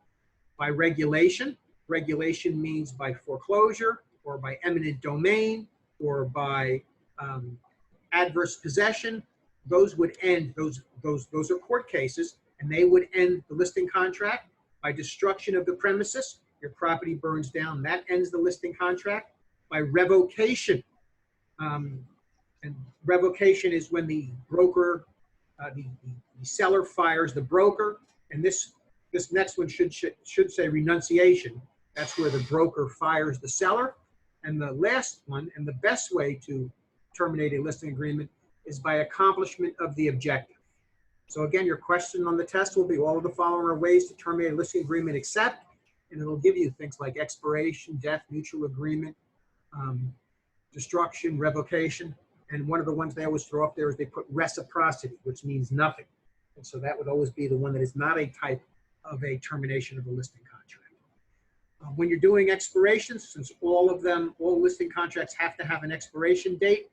Speaker 1: By regulation, regulation means by foreclosure, or by eminent domain, or by adverse possession. Those would end, those are court cases, and they would end the listing contract. By destruction of the premises, your property burns down, that ends the listing contract. By revocation, and revocation is when the broker, the seller fires the broker, and this next one should say renunciation. That's where the broker fires the seller. And the last one, and the best way to terminate a listing agreement, is by accomplishment of the objective. So again, your question on the test will be all of the following are ways to terminate a listing agreement except, and it'll give you things like expiration, death, mutual agreement, destruction, revocation. And one of the ones they always throw up there is they put reciprocity, which means nothing. And so that would always be the one that is not a type of a termination of a listing contract. When you're doing expirations, since all listing contracts have to have an expiration date,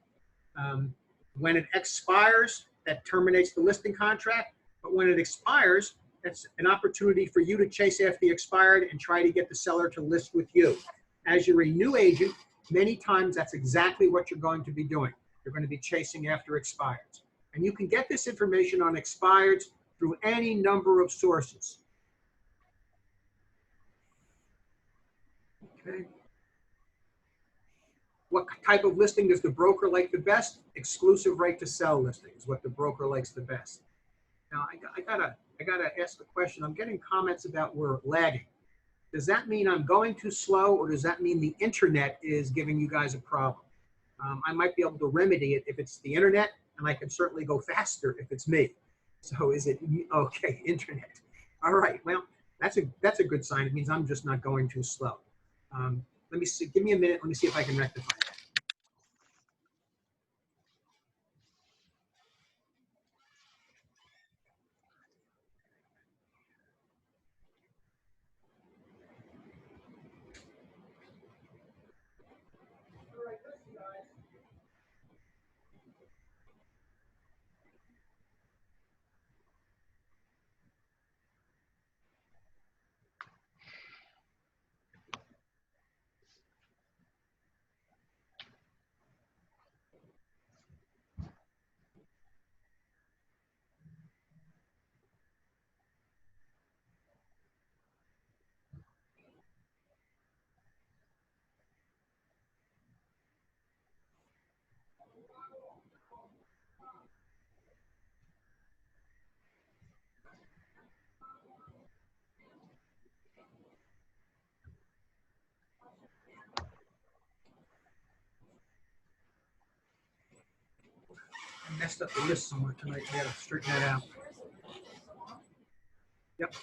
Speaker 1: when it expires, that terminates the listing contract. But when it expires, that's an opportunity for you to chase after the expired and try to get the seller to list with you. As you're a new agent, many times that's exactly what you're going to be doing. You're going to be chasing after expireds. And you can get this information on expireds through any number of sources. Okay. What type of listing does the broker like the best? Exclusive right to sell listing is what the broker likes the best. Now, I gotta ask the question. I'm getting comments about we're lagging. Does that mean I'm going too slow, or does that mean the internet is giving you guys a problem? I might be able to remedy it if it's the internet, and I can certainly go faster if it's me. So is it, okay, internet. All right, well, that's a good sign. It means I'm just not going too slow. Let me see, give me a minute. Let me see if I can rectify that. I messed up the list somewhere tonight. I gotta straighten that out. Yep.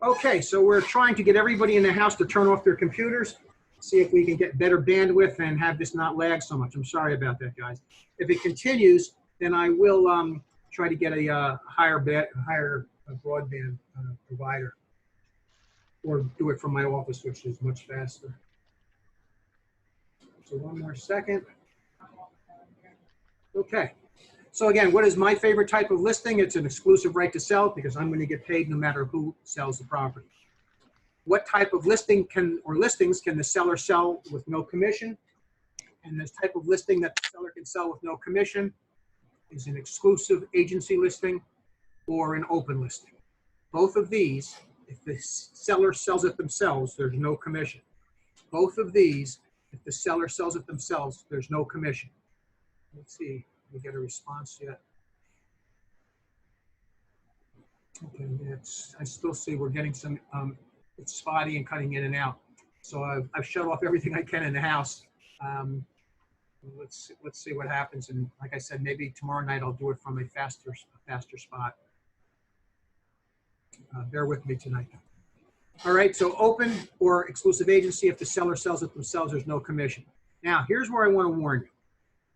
Speaker 1: Okay, so we're trying to get everybody in the house to turn off their computers, see if we can get better bandwidth and have this not lag so much. I'm sorry about that, guys. If it continues, then I will try to get a higher broadband provider, or do it from my office, which is much faster. So one more second. Okay. So again, what is my favorite type of listing? It's an exclusive right to sell because I'm going to get paid no matter who sells the property. What type of listing listings can the seller sell with no commission? And this type of listing that the seller can sell with no commission is an exclusive agency listing or an open listing. Both of these, if the seller sells it themselves, there's no commission. Both of these, if the seller sells it themselves, there's no commission. Let's see. We get a response yet. Okay, I still see we're getting some, it's spotty and cutting in and out. So I've shut off everything I can in the house. Let's see what happens. And like I said, maybe tomorrow night I'll do it from a faster spot. Bear with me tonight. All right, so open or exclusive agency, if the seller sells it themselves, there's no commission. Now, here's where I want to warn you.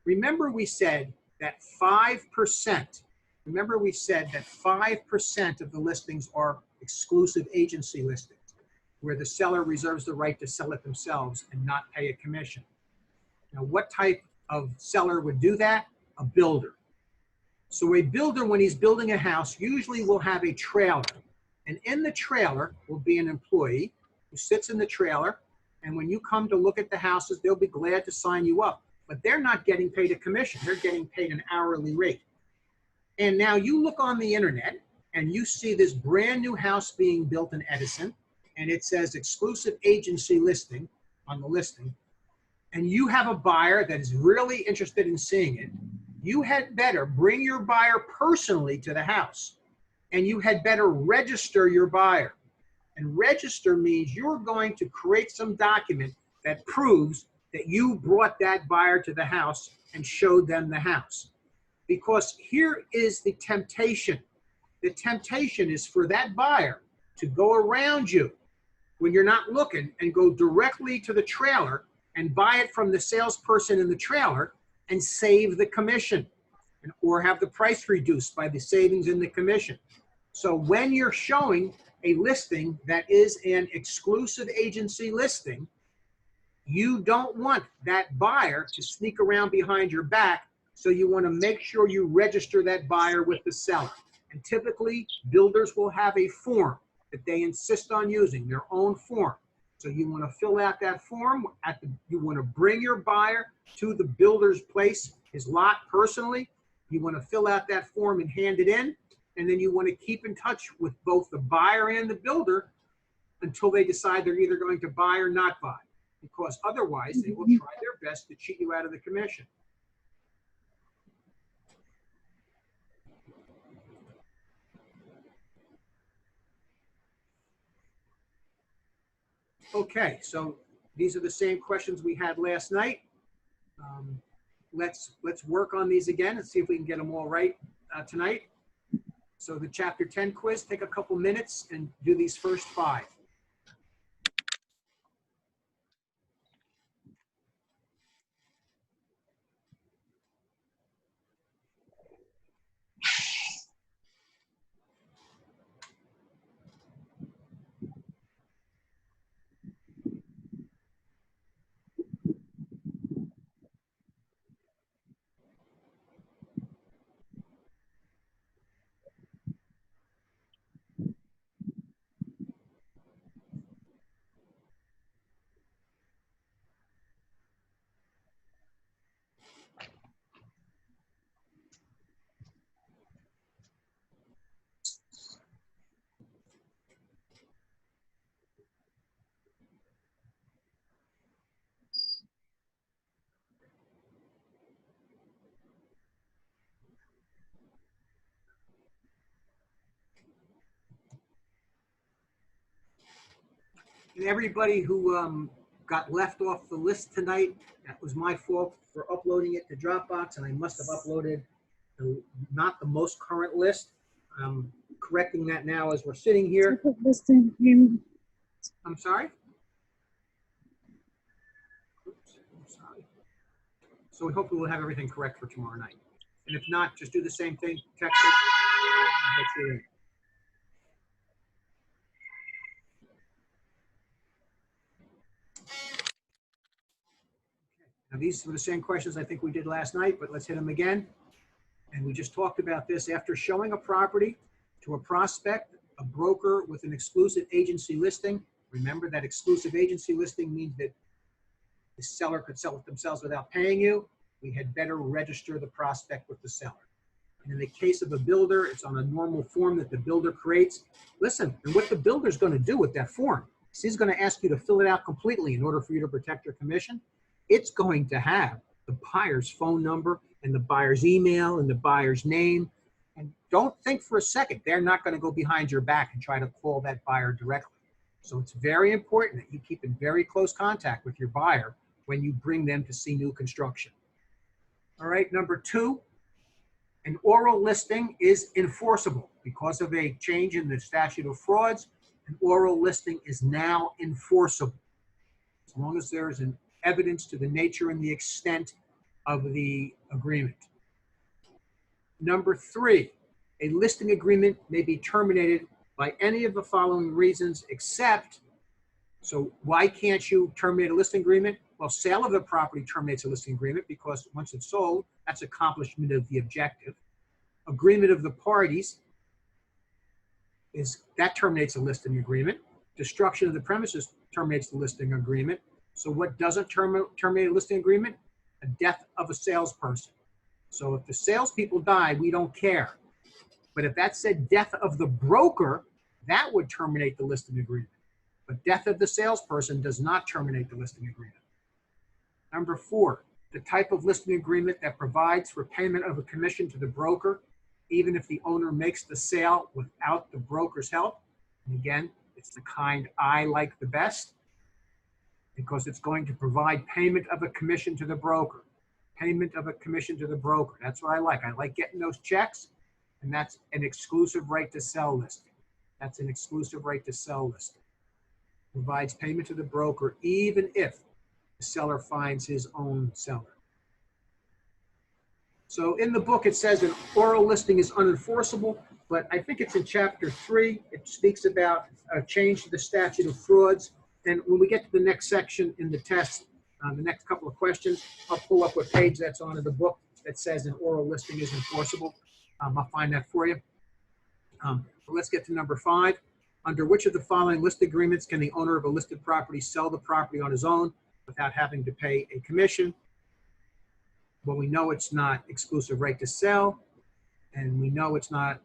Speaker 1: Remember we said that 5%, remember we said that 5% of the listings are exclusive agency listings, where the seller reserves the right to sell it themselves and not pay a commission. Now, what type of seller would do that? A builder. So a builder, when he's building a house, usually will have a trailer. And in the trailer will be an employee who sits in the trailer. And when you come to look at the houses, they'll be glad to sign you up. But they're not getting paid a commission. They're getting paid an hourly rate. And now you look on the internet and you see this brand new house being built in Edison, and it says exclusive agency listing on the listing. And you have a buyer that is really interested in seeing it. You had better bring your buyer personally to the house, and you had better register your buyer. And register means you're going to create some document that proves that you brought that buyer to the house and showed them the house. Because here is the temptation. the temptation is for that buyer to go around you when you're not looking and go directly to the trailer and buy it from the salesperson in the trailer and save the commission, or have the price reduced by the savings in the commission. So when you're showing a listing that is an exclusive agency listing, you don't want that buyer to sneak around behind your back. So you want to make sure you register that buyer with the seller. And typically, builders will have a form that they insist on using, their own form. So you want to fill out that form. You want to bring your buyer to the builder's place, his lot personally. You want to fill out that form and hand it in. And then you want to keep in touch with both the buyer and the builder until they decide they're either going to buy or not buy. Because otherwise, they will try their best to cheat you out of the commission. Okay, so these are the same questions we had last night. Let's work on these again and see if we can get them all right tonight. So the Chapter 10 quiz, take a couple minutes and do these first 5. And everybody who got left off the list tonight, that was my fault for uploading it to Dropbox, and I must have uploaded not the most current list. I'm correcting that now as we're sitting here. I'm sorry? Oops, I'm sorry. So we hope we will have everything correct for tomorrow night. And if not, just do the same thing, text it, and get you in. Now, these were the same questions I think we did last night, but let's hit them again. And we just talked about this. After showing a property to a prospect, a broker with an exclusive agency listing, remember that exclusive agency listing means that the seller could sell it themselves without paying you. We had better register the prospect with the seller. And in the case of a builder, it's on a normal form that the builder creates. Listen, and what the builder's going to do with that form is he's going to ask you to fill it out completely in order for you to protect your commission. It's going to have the buyer's phone number and the buyer's email and the buyer's name. And don't think for a second they're not going to go behind your back and try to call that buyer directly. So it's very important that you keep in very close contact with your buyer when you bring them to see new construction. All right, number 2, an oral listing is enforceable. Because of a change in the statute of frauds, an oral listing is now enforceable. As long as there is an evidence to the nature and the extent of the agreement. Number 3, a listing agreement may be terminated by any of the following reasons except, so why can't you terminate a listing agreement? Well, sale of the property terminates a listing agreement because once it's sold, that's accomplishment of the objective. Agreement of the parties that terminates a listing agreement. Destruction of the premises terminates the listing agreement. So what doesn't terminate a listing agreement? A death of a salesperson. So if the salespeople die, we don't care. But if that said death of the broker, that would terminate the listing agreement. But death of the salesperson does not terminate the listing agreement. Number 4, the type of listing agreement that provides for payment of a commission to the broker, even if the owner makes the sale without the broker's help. And again, it's the kind I like the best because it's going to provide payment of a commission to the broker. Payment of a commission to the broker. That's what I like. I like getting those checks. And that's an exclusive right to sell listing. That's an exclusive right to sell listing. Provides payment to the broker even if the seller finds his own seller. So in the book, it says an oral listing is unenforceable, but I think it's in chapter 3. It speaks about a change to the statute of frauds. And when we get to the next section in the test, the next couple of questions, I'll pull up what page that's on in the book that says an oral listing is enforceable. I'll find that for you. Let's get to number 5. Under which of the following list agreements can the owner of a listed property sell the property on his own without having to pay a commission? Well, we know it's not exclusive right to sell, and we know it's not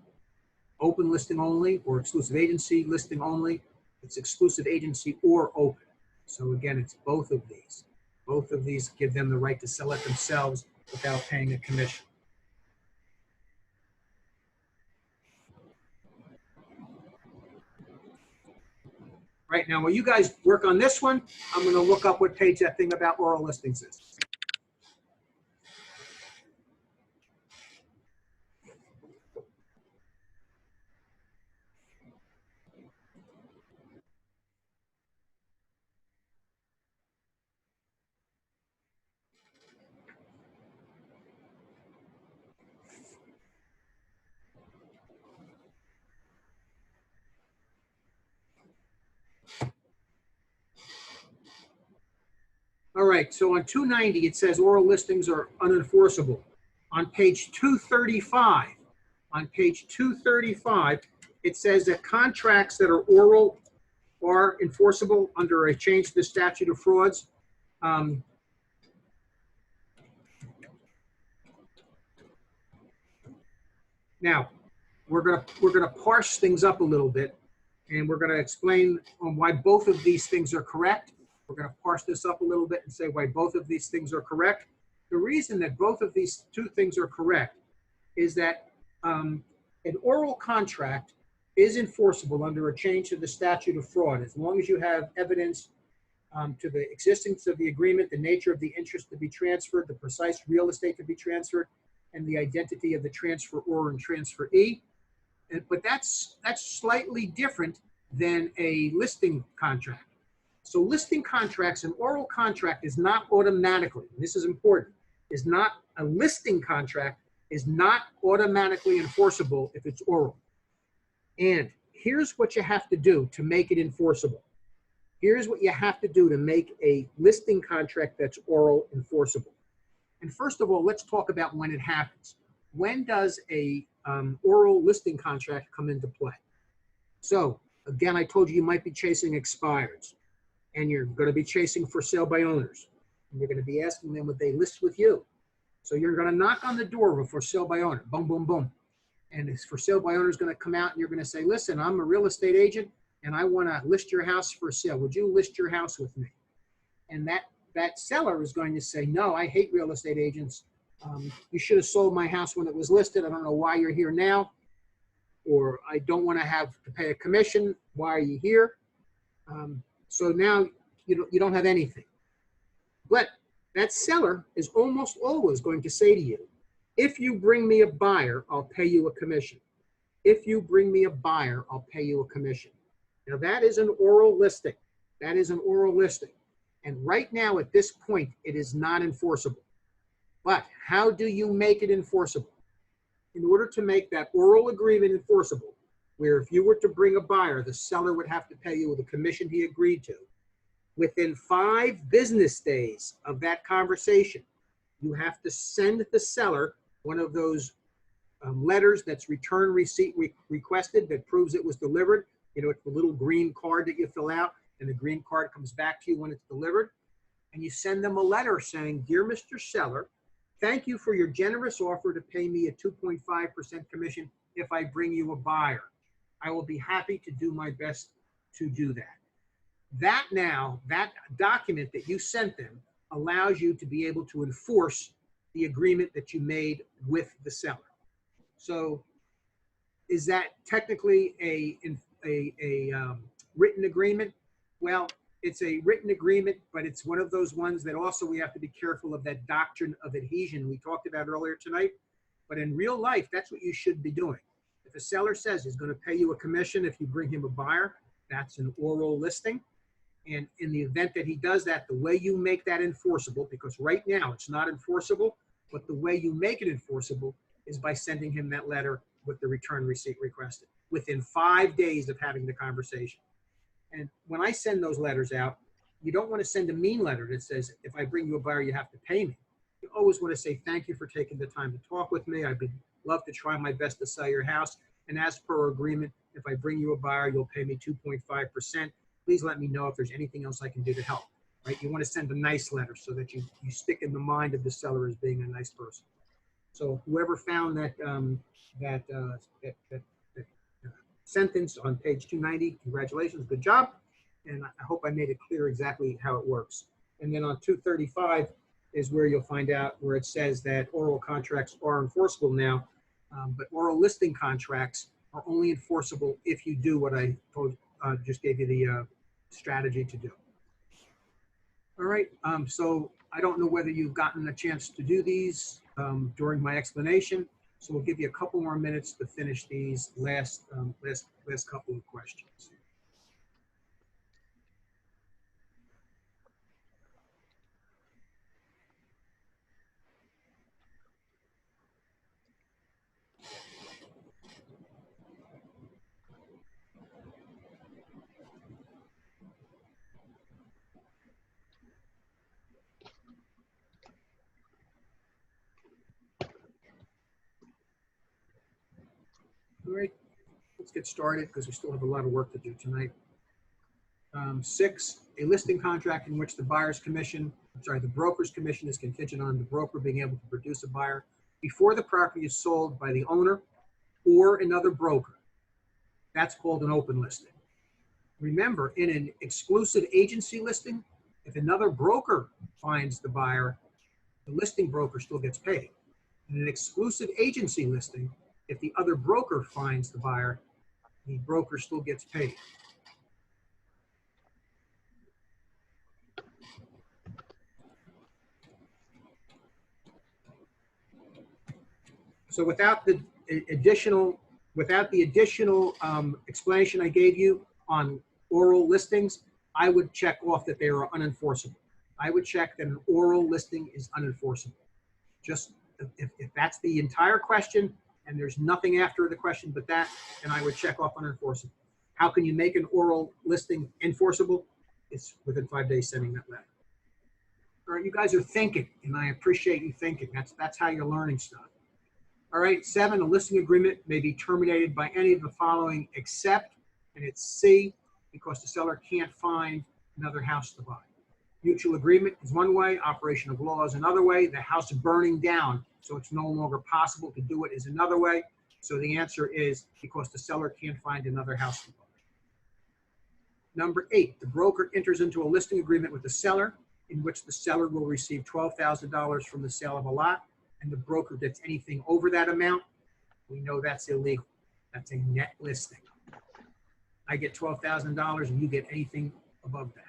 Speaker 1: open listing only or exclusive agency listing only. It's exclusive agency or open. So again, it's both of these. Both of these give them the right to sell it themselves without paying a commission. Right now, while you guys work on this one, I'm going to look up what page that thing about oral listings is. All right, so on 290, it says oral listings are unenforceable. On page 235, it says that contracts that are oral are enforceable under a change to the statute of frauds. Now, we're gonna parse things up a little bit, and we're gonna explain why both of these things are correct. We're gonna parse this up a little bit and say why both of these things are correct. The reason that both of these two things are correct is that an oral contract is enforceable under a change to the statute of fraud as long as you have evidence to the existence of the agreement, the nature of the interest to be transferred, the precise real estate to be transferred, and the identity of the transferor and transferee. But that's slightly different than a listing contract. So listing contracts, an oral contract is not automatically, and this is important, is not a listing contract is not automatically enforceable if it's oral. And here's what you have to do to make it enforceable. Here's what you have to do to make a listing contract that's oral enforceable. And first of all, let's talk about when it happens. When does a oral listing contract come into play? So again, I told you you might be chasing expireds, and you're going to be chasing for sale by owners. And you're going to be asking them would they list with you. So you're going to knock on the door of a for sale by owner, boom, boom, boom. And this for sale by owner is going to come out and you're going to say, listen, I'm a real estate agent and I want to list your house for sale. Would you list your house with me? And that seller is going to say, no, I hate real estate agents. You should have sold my house when it was listed. I don't know why you're here now. Or I don't want to have to pay a commission. Why are you here? So now you don't have anything. But that seller is almost always going to say to you, if you bring me a buyer, I'll pay you a commission. If you bring me a buyer, I'll pay you a commission. Now that is an oral listing. That is an oral listing. And right now at this point, it is not enforceable. But how do you make it enforceable? In order to make that oral agreement enforceable, where if you were to bring a buyer, the seller would have to pay you the commission he agreed to. Within 5 business days of that conversation, you have to send the seller one of those letters that's return receipt requested that proves it was delivered. You know, it's the little green card that you fill out, and the green card comes back to you when it's delivered. And you send them a letter saying, dear Mr. Seller, thank you for your generous offer to pay me a 2.5% commission if I bring you a buyer. I will be happy to do my best to do that. That document that you sent them allows you to be able to enforce the agreement that you made with the seller. So is that technically a written agreement? Well, it's a written agreement, but it's one of those ones that also we have to be careful of that doctrine of adhesion we talked about earlier tonight. But in real life, that's what you should be doing. If a seller says he's going to pay you a commission if you bring him a buyer, that's an oral listing. And in the event that he does that, the way you make that enforceable, because right now it's not enforceable, but the way you make it enforceable is by sending him that letter with the return receipt requested within 5 days of having the conversation. And when I send those letters out, you don't want to send a mean letter that says, if I bring you a buyer, you have to pay me. You always want to say, thank you for taking the time to talk with me. I'd love to try my best to sell your house. And as per our agreement, if I bring you a buyer, you'll pay me 2.5%. Please let me know if there's anything else I can do to help. Right? You want to send a nice letter so that you stick in the mind of the seller as being a nice person. So whoever found that sentence on page 290, congratulations, good job. And I hope I made it clear exactly how it works. And then on 235 is where you'll find out where it says that oral contracts are enforceable now, but oral listing contracts are only enforceable if you do what I just gave you the strategy to do. All right, so I don't know whether you've gotten a chance to do these during my explanation, so we'll give you a couple more minutes to finish these last couple of questions. All right, let's get started because we still have a lot of work to do tonight. 6, a listing contract in which the broker's commission is contingent on the broker being able to produce a buyer before the property is sold by the owner or another broker. That's called an open listing. Remember, in an exclusive agency listing, if another broker finds the buyer, the listing broker still gets paid. In an exclusive agency listing, if the other broker finds the buyer, the broker still gets paid. So without the additional explanation I gave you on oral listings, I would check off that they are unenforceable. I would check that an oral listing is unenforceable. Just if that's the entire question and there's nothing after the question but that, then I would check off unenforceable. How can you make an oral listing enforceable? It's within 5 days sending that letter. All right, you guys are thinking, and I appreciate you thinking. That's how you're learning stuff. All right, 7, a listing agreement may be terminated by any of the following except, and it's C, because the seller can't find another house to buy. Mutual agreement is one way, operation of law is another way, the house burning down, so it's no longer possible to do it is another way. So the answer is because the seller can't find another house to buy. Number 8, the broker enters into a listing agreement with the seller in which the seller will receive $12,000 from the sale of a lot, and the broker gets anything over that amount. We know that's illegal. That's a net listing. I get $12,000 and you get anything above that.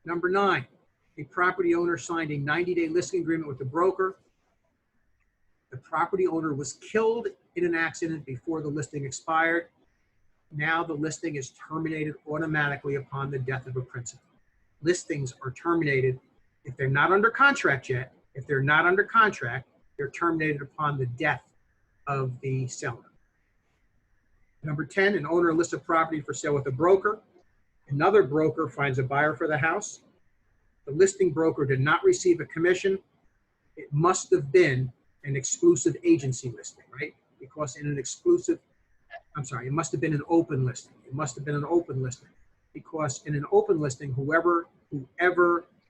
Speaker 1: Number 9, a property owner signed a 90-day listing agreement with the broker. The property owner was killed in an accident before the listing expired. Now the listing is terminated automatically upon the death of a principal. Listings are terminated if they're not under contract yet. If they're not under contract, they're terminated upon the death of the seller. Number 10, an owner lists a property for sale with a broker. Another broker finds a buyer for the house. The listing broker did not receive a commission. It must have been an exclusive agency listing, right? Because in an exclusive, it must have been an open listing. It must have been an open listing. Because in an open listing, whoever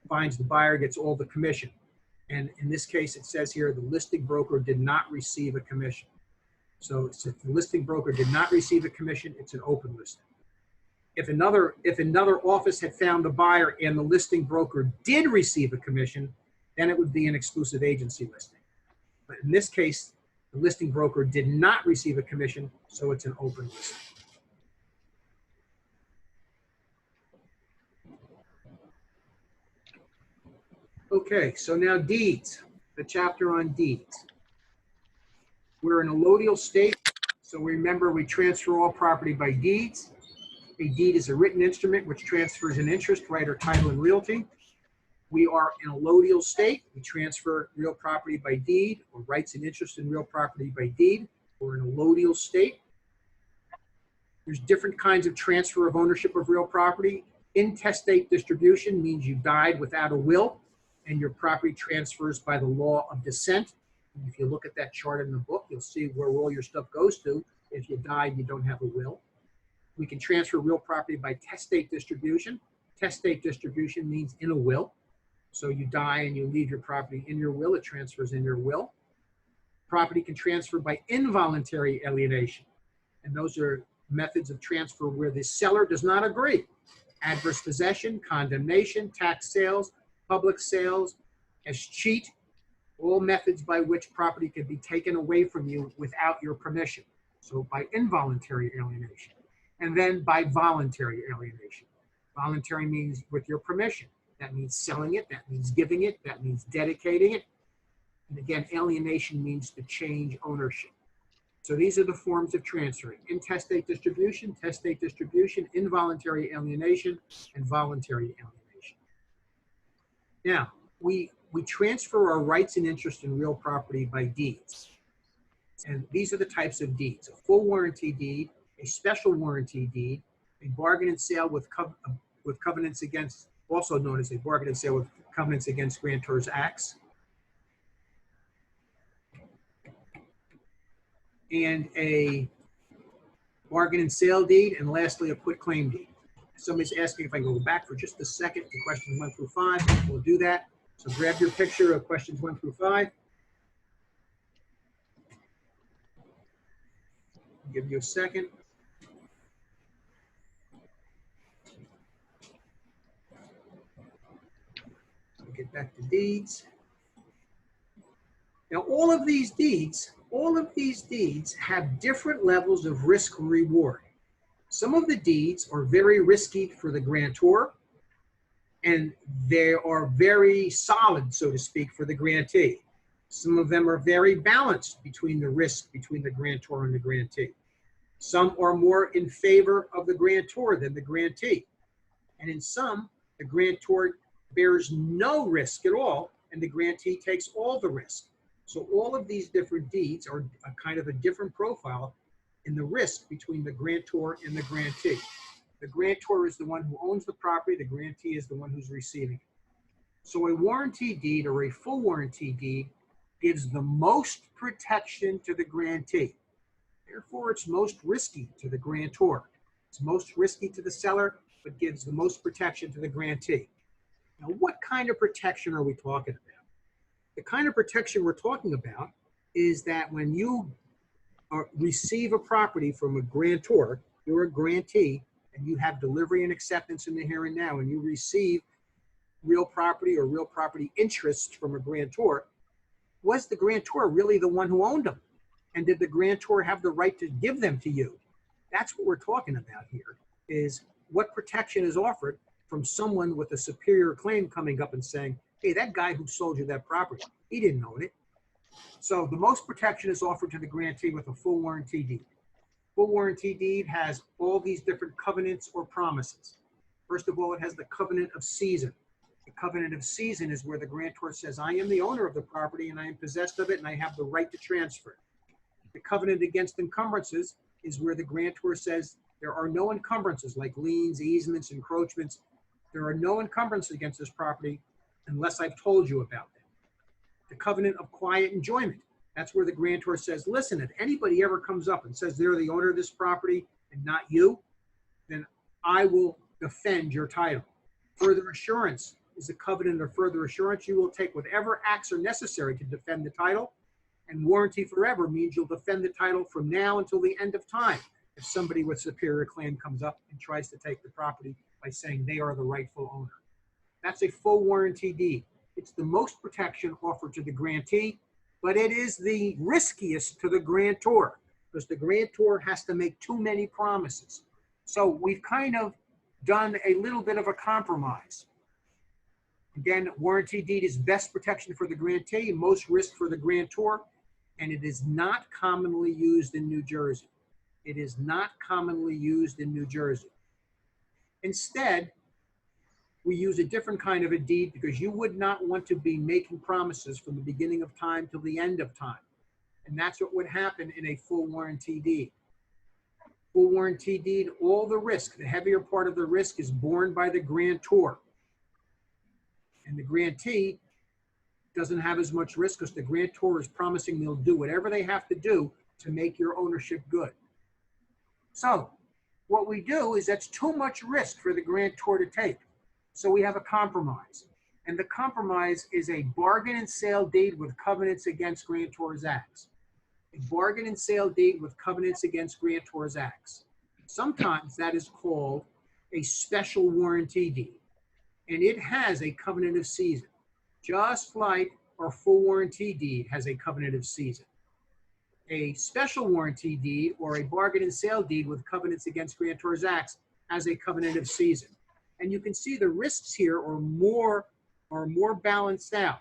Speaker 1: finds the buyer gets all the commission. And in this case, it says here, the listing broker did not receive a commission. So if the listing broker did not receive a commission, it's an open listing. If another office had found the buyer and the listing broker did receive a commission, then it would be an exclusive agency listing. But in this case, the listing broker did not receive a commission, so it's an open listing. Okay, so now deeds. the chapter on deeds. We're in a allodial state, so remember we transfer all property by deeds. A deed is a written instrument which transfers an interest, right, or title in realty. We are in a allodial state. We transfer real property by deed, or rights and interest in real property by deed. We're in a allodial state. There's different kinds of transfer of ownership of real property. Intestate distribution means you died without a will, and your property transfers by the law of descent. And if you look at that chart in the book, you'll see where all your stuff goes to. If you died and you don't have a will. We can transfer real property by testate distribution. Testate distribution means in a will. So you die and you leave your property in your will, it transfers in your will. Property can transfer by involuntary alienation. And those are methods of transfer where the seller does not agree. Adverse possession, condemnation, tax sales, public sales, as cheat, all methods by which property can be taken away from you without your permission. So by involuntary alienation. And then by voluntary alienation. Voluntary means with your permission. That means selling it, that means giving it, that means dedicating it. And again, alienation means to change ownership. So these are the forms of transferring: intestate distribution, testate distribution, involuntary alienation, and voluntary alienation. Now, we transfer our rights and interest in real property by deeds. And these are the types of deeds: a full warranty deed, a special warranty deed, a bargain and sale with covenants against, also known as a bargain and sale with covenants against grantor's acts, and a bargain and sale deed, and lastly, a quitclaim deed. Somebody's asking if I can go back for just a second to questions 1 through 5. We'll do that. So grab your picture of questions 1 through 5. I'll give you a second. We'll get back to deeds. Now, all of these deeds have different levels of risk reward. Some of the deeds are very risky for the grantor, and they are very solid, so to speak, for the grantee. Some of them are very balanced between the risk between the grantor and the grantee. Some are more in favor of the grantor than the grantee. And in some, the grantor bears no risk at all, and the grantee takes all the risk. So all of these different deeds are a kind of a different profile in the risk between the grantor and the grantee. The grantor is the one who owns the property, the grantee is the one who's receiving it. So a warranty deed or a full warranty deed gives the most protection to the grantee. Therefore, it's most risky to the grantor. It's most risky to the seller, but gives the most protection to the grantee. Now, what kind of protection are we talking about? The kind of protection we're talking about is that when you receive a property from a grantor, you're a grantee, and you have delivery and acceptance in the here and now, and you receive real property or real property interest from a grantor, was the grantor really the one who owned them? And did the grantor have the right to give them to you? That's what we're talking about here, is what protection is offered from someone with a superior claim coming up and saying, hey, that guy who sold you that property, he didn't own it. So the most protection is offered to the grantee with a full warranty deed. Full warranty deed has all these different covenants or promises. First of all, it has the covenant of season. The covenant of season is where the grantor says, I am the owner of the property and I am possessed of it and I have the right to transfer it. The covenant against encumbrances is where the grantor says there are no encumbrances like liens, easements, encroachments. There are no encumbrances against this property unless I've told you about them. The covenant of quiet enjoyment. That's where the grantor says, listen, if anybody ever comes up and says they're the owner of this property and not you, then I will defend your title. Further assurance is a covenant of further assurance. You will take whatever acts are necessary to defend the title. And warranty forever means you'll defend the title from now until the end of time. If somebody with superior claim comes up and tries to take the property by saying they are the rightful owner. That's a full warranty deed. It's the most protection offered to the grantee, but it is the riskiest to the grantor because the grantor has to make too many promises. So we've kind of done a little bit of a compromise. Again, warranty deed is best protection for the grantee, most risk for the grantor, and it is not commonly used in New Jersey. It is not commonly used in New Jersey. Instead, we use a different kind of a deed because you would not want to be making promises from the beginning of time till the end of time. And that's what would happen in a full warranty deed. Full warranty deed, all the risk, the heavier part of the risk is borne by the grantor. And the grantee doesn't have as much risk because the grantor is promising they'll do whatever they have to do to make your ownership good. So what we do is that's too much risk for the grantor to take. So we have a compromise. And the compromise is a bargain and sale deed with covenants against grantor's acts. A bargain and sale deed with covenants against grantor's acts. Sometimes that is called a special warranty deed. And it has a covenant of season, just like our full warranty deed has a covenant of season. A special warranty deed or a bargain and sale deed with covenants against grantor's acts has a covenant of season. And you can see the risks here are more balanced out.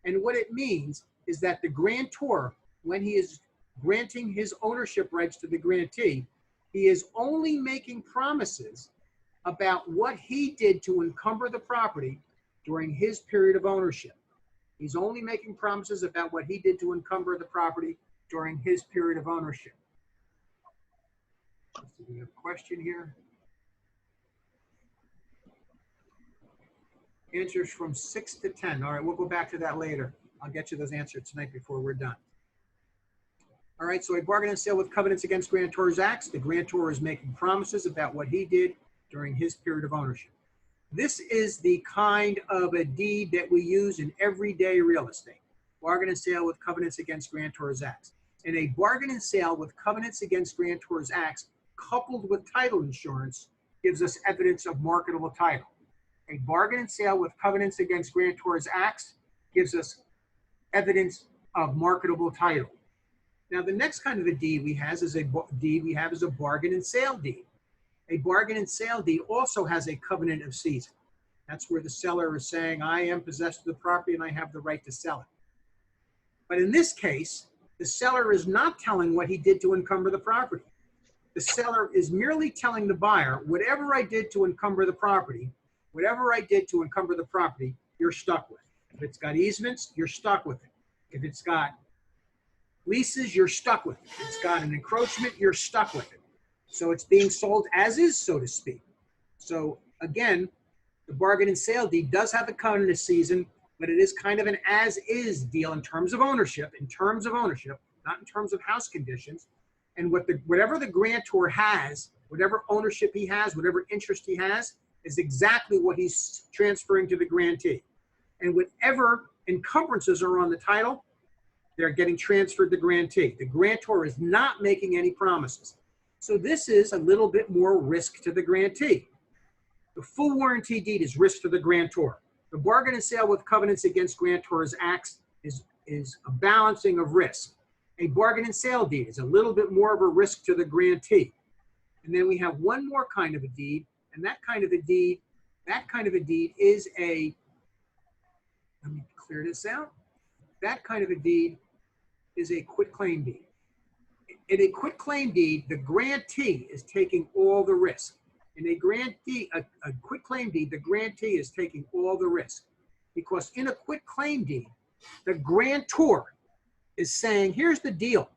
Speaker 1: And what it means is that the grantor, when he is granting his ownership rights to the grantee, he is only making promises about what he did to encumber the property during his period of ownership. He's only making promises about what he did to encumber the property during his period of ownership. Let's see, we have a question here. Answers from 6 to 10. All right, we'll go back to that later. I'll get you those answers tonight before we're done. All right, so a bargain and sale with covenants against grantor's acts. The grantor is making promises about what he did during his period of ownership. This is the kind of a deed that we use in everyday real estate. Bargain and sale with covenants against grantor's acts. And a bargain and sale with covenants against grantor's acts coupled with title insurance gives us evidence of marketable title. A bargain and sale with covenants against grantor's acts gives us evidence of marketable title. Now, the next kind of a deed we have is a bargain and sale deed. A bargain and sale deed also has a covenant of season. That's where the seller is saying, I am possessed of the property and I have the right to sell it. But in this case, the seller is not telling what he did to encumber the property. The seller is merely telling the buyer, whatever I did to encumber the property, you're stuck with. If it's got easements, you're stuck with it. If it's got leases, you're stuck with it. If it's got an encroachment, you're stuck with it. So it's being sold as is, so to speak. So again, the bargain and sale deed does have a covenant of season, but it is kind of an as-is deal in terms of ownership, not in terms of house conditions. And whatever the grantor has, whatever ownership he has, whatever interest he has, is exactly what he's transferring to the grantee. And whatever encumbrances are on the title, they're getting transferred to grantee. The grantor is not making any promises. So this is a little bit more risk to the grantee. The full warranty deed is risk to the grantor. The bargain and sale with covenants against grantor's acts is a balancing of risk. A bargain and sale deed is a little bit more of a risk to the grantee. And then we have one more kind of a deed, and that kind of a deed is a, let me clear this out. That kind of a deed is a quitclaim deed. In a quitclaim deed, the grantee is taking all the risk. In a quitclaim deed, the grantee is taking all the risk. Because in a quitclaim deed, the grantor is saying, here's the deal.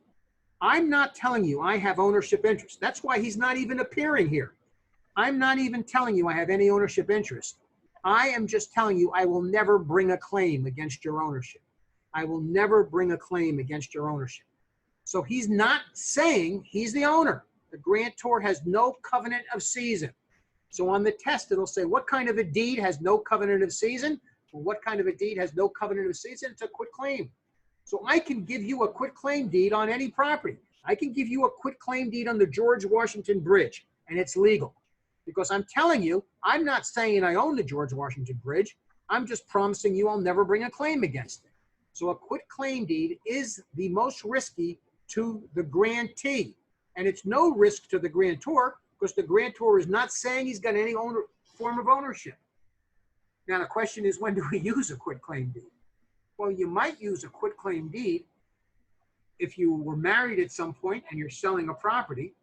Speaker 1: I'm not telling you I have ownership interest. That's why he's not even appearing here. I'm not even telling you I have any ownership interest. I am just telling you I will never bring a claim against your ownership. I will never bring a claim against your ownership. So he's not saying he's the owner. The grantor has no covenant of season. So on the test, it'll say, what kind of a deed has no covenant of season? Well, what kind of a deed has no covenant of season? It's a quitclaim. So I can give you a quitclaim deed on any property. I can give you a quitclaim deed on the George Washington Bridge, and it's legal. Because I'm telling you, I'm not saying I own the George Washington Bridge. I'm just promising you I'll never bring a claim against it. So a quitclaim deed is the most risky to the grantee. And it's no risk to the grantor because the grantor is not saying he's got any form of ownership. Now the question is, when do we use a quitclaim deed? Well, you might use a quitclaim deed if you were married at some point and you're selling a property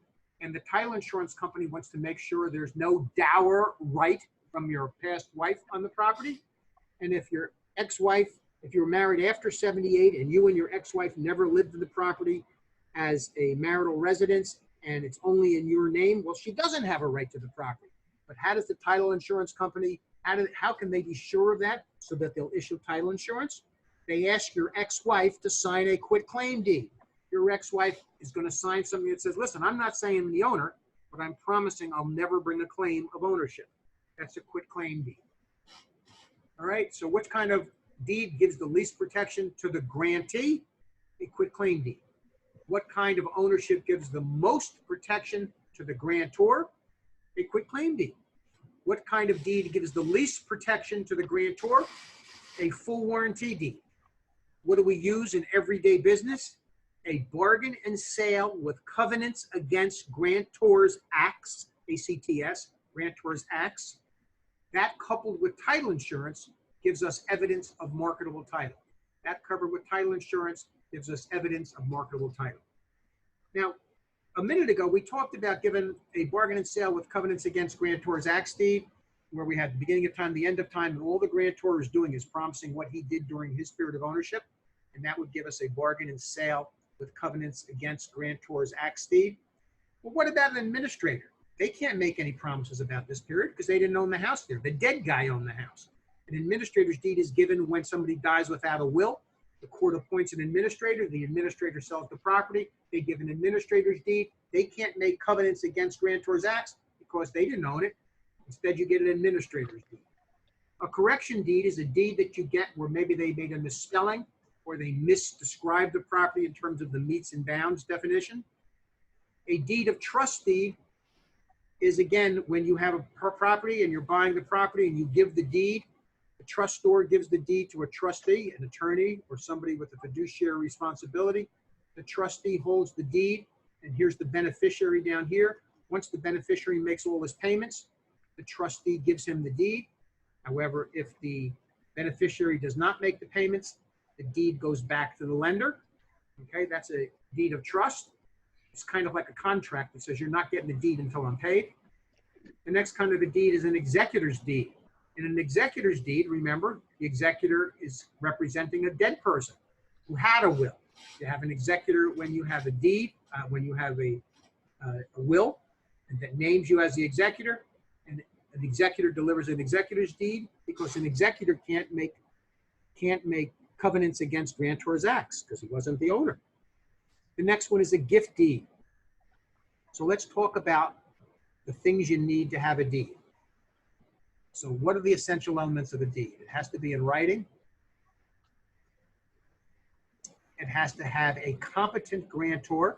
Speaker 1: and the title insurance company wants to make sure there's no dower right from your past wife on the property. And if your ex-wife, if you were married after 78 and you and your ex-wife never lived in the property as a marital residence and it's only in your name, well, she doesn't have a right to the property. But how does the title insurance company, how can they be sure of that so that they'll issue title insurance? They ask your ex-wife to sign a quitclaim deed. Your ex-wife is going to sign something that says, listen, I'm not saying I'm the owner, but I'm promising I'll never bring a claim of ownership. That's a quitclaim deed. All right, so which kind of deed gives the least protection to the grantee? A quitclaim deed. What kind of ownership gives the most protection to the grantor? A quitclaim deed. What kind of deed gives the least protection to the grantor? A full warranty deed. What do we use in everyday business? A bargain and sale with covenants against grantors acts, ACTS, grantors acts. That coupled with title insurance gives us evidence of marketable title. That covered with title insurance gives us evidence of marketable title. Now, a minute ago, we talked about giving a bargain and sale with covenants against grantors acts deed, where we had the beginning of time, the end of time, and all the grantor is doing is promising what he did during his period of ownership. And that would give us a bargain and sale with covenants against grantors acts deed. Well, what about an administrator? They can't make any promises about this period because they didn't own the house there. The dead guy owned the house. An administrator's deed is given when somebody dies without a will. The court appoints an administrator. The administrator sells the property. They give an administrator's deed. They can't make covenants against grantors acts because they didn't own it. Instead, you get an administrator's deed. A correction deed is a deed that you get where maybe they made a misspelling or they misdescribed the property in terms of the meets and bounds definition. A deed of trust deed is, again, when you have a property and you're buying the property and you give the deed, the trustor gives the deed to a trustee, an attorney, or somebody with a fiduciary responsibility. The trustee holds the deed, and here's the beneficiary down here. Once the beneficiary makes all his payments, the trustee gives him the deed. However, if the beneficiary does not make the payments, the deed goes back to the lender. Okay, that's a deed of trust. It's kind of like a contract that says you're not getting the deed until I'm paid. The next kind of a deed is an executor's deed. In an executor's deed, remember, the executor is representing a dead person who had a will. You have an executor when you have a deed, when you have a will that names you as the executor, and an executor delivers an executor's deed because an executor can't make covenants against grantors acts because he wasn't the owner. The next one is a gift deed. So let's talk about the things you need to have a deed. So what are the essential elements of a deed? It has to be in writing. It has to have a competent grantor.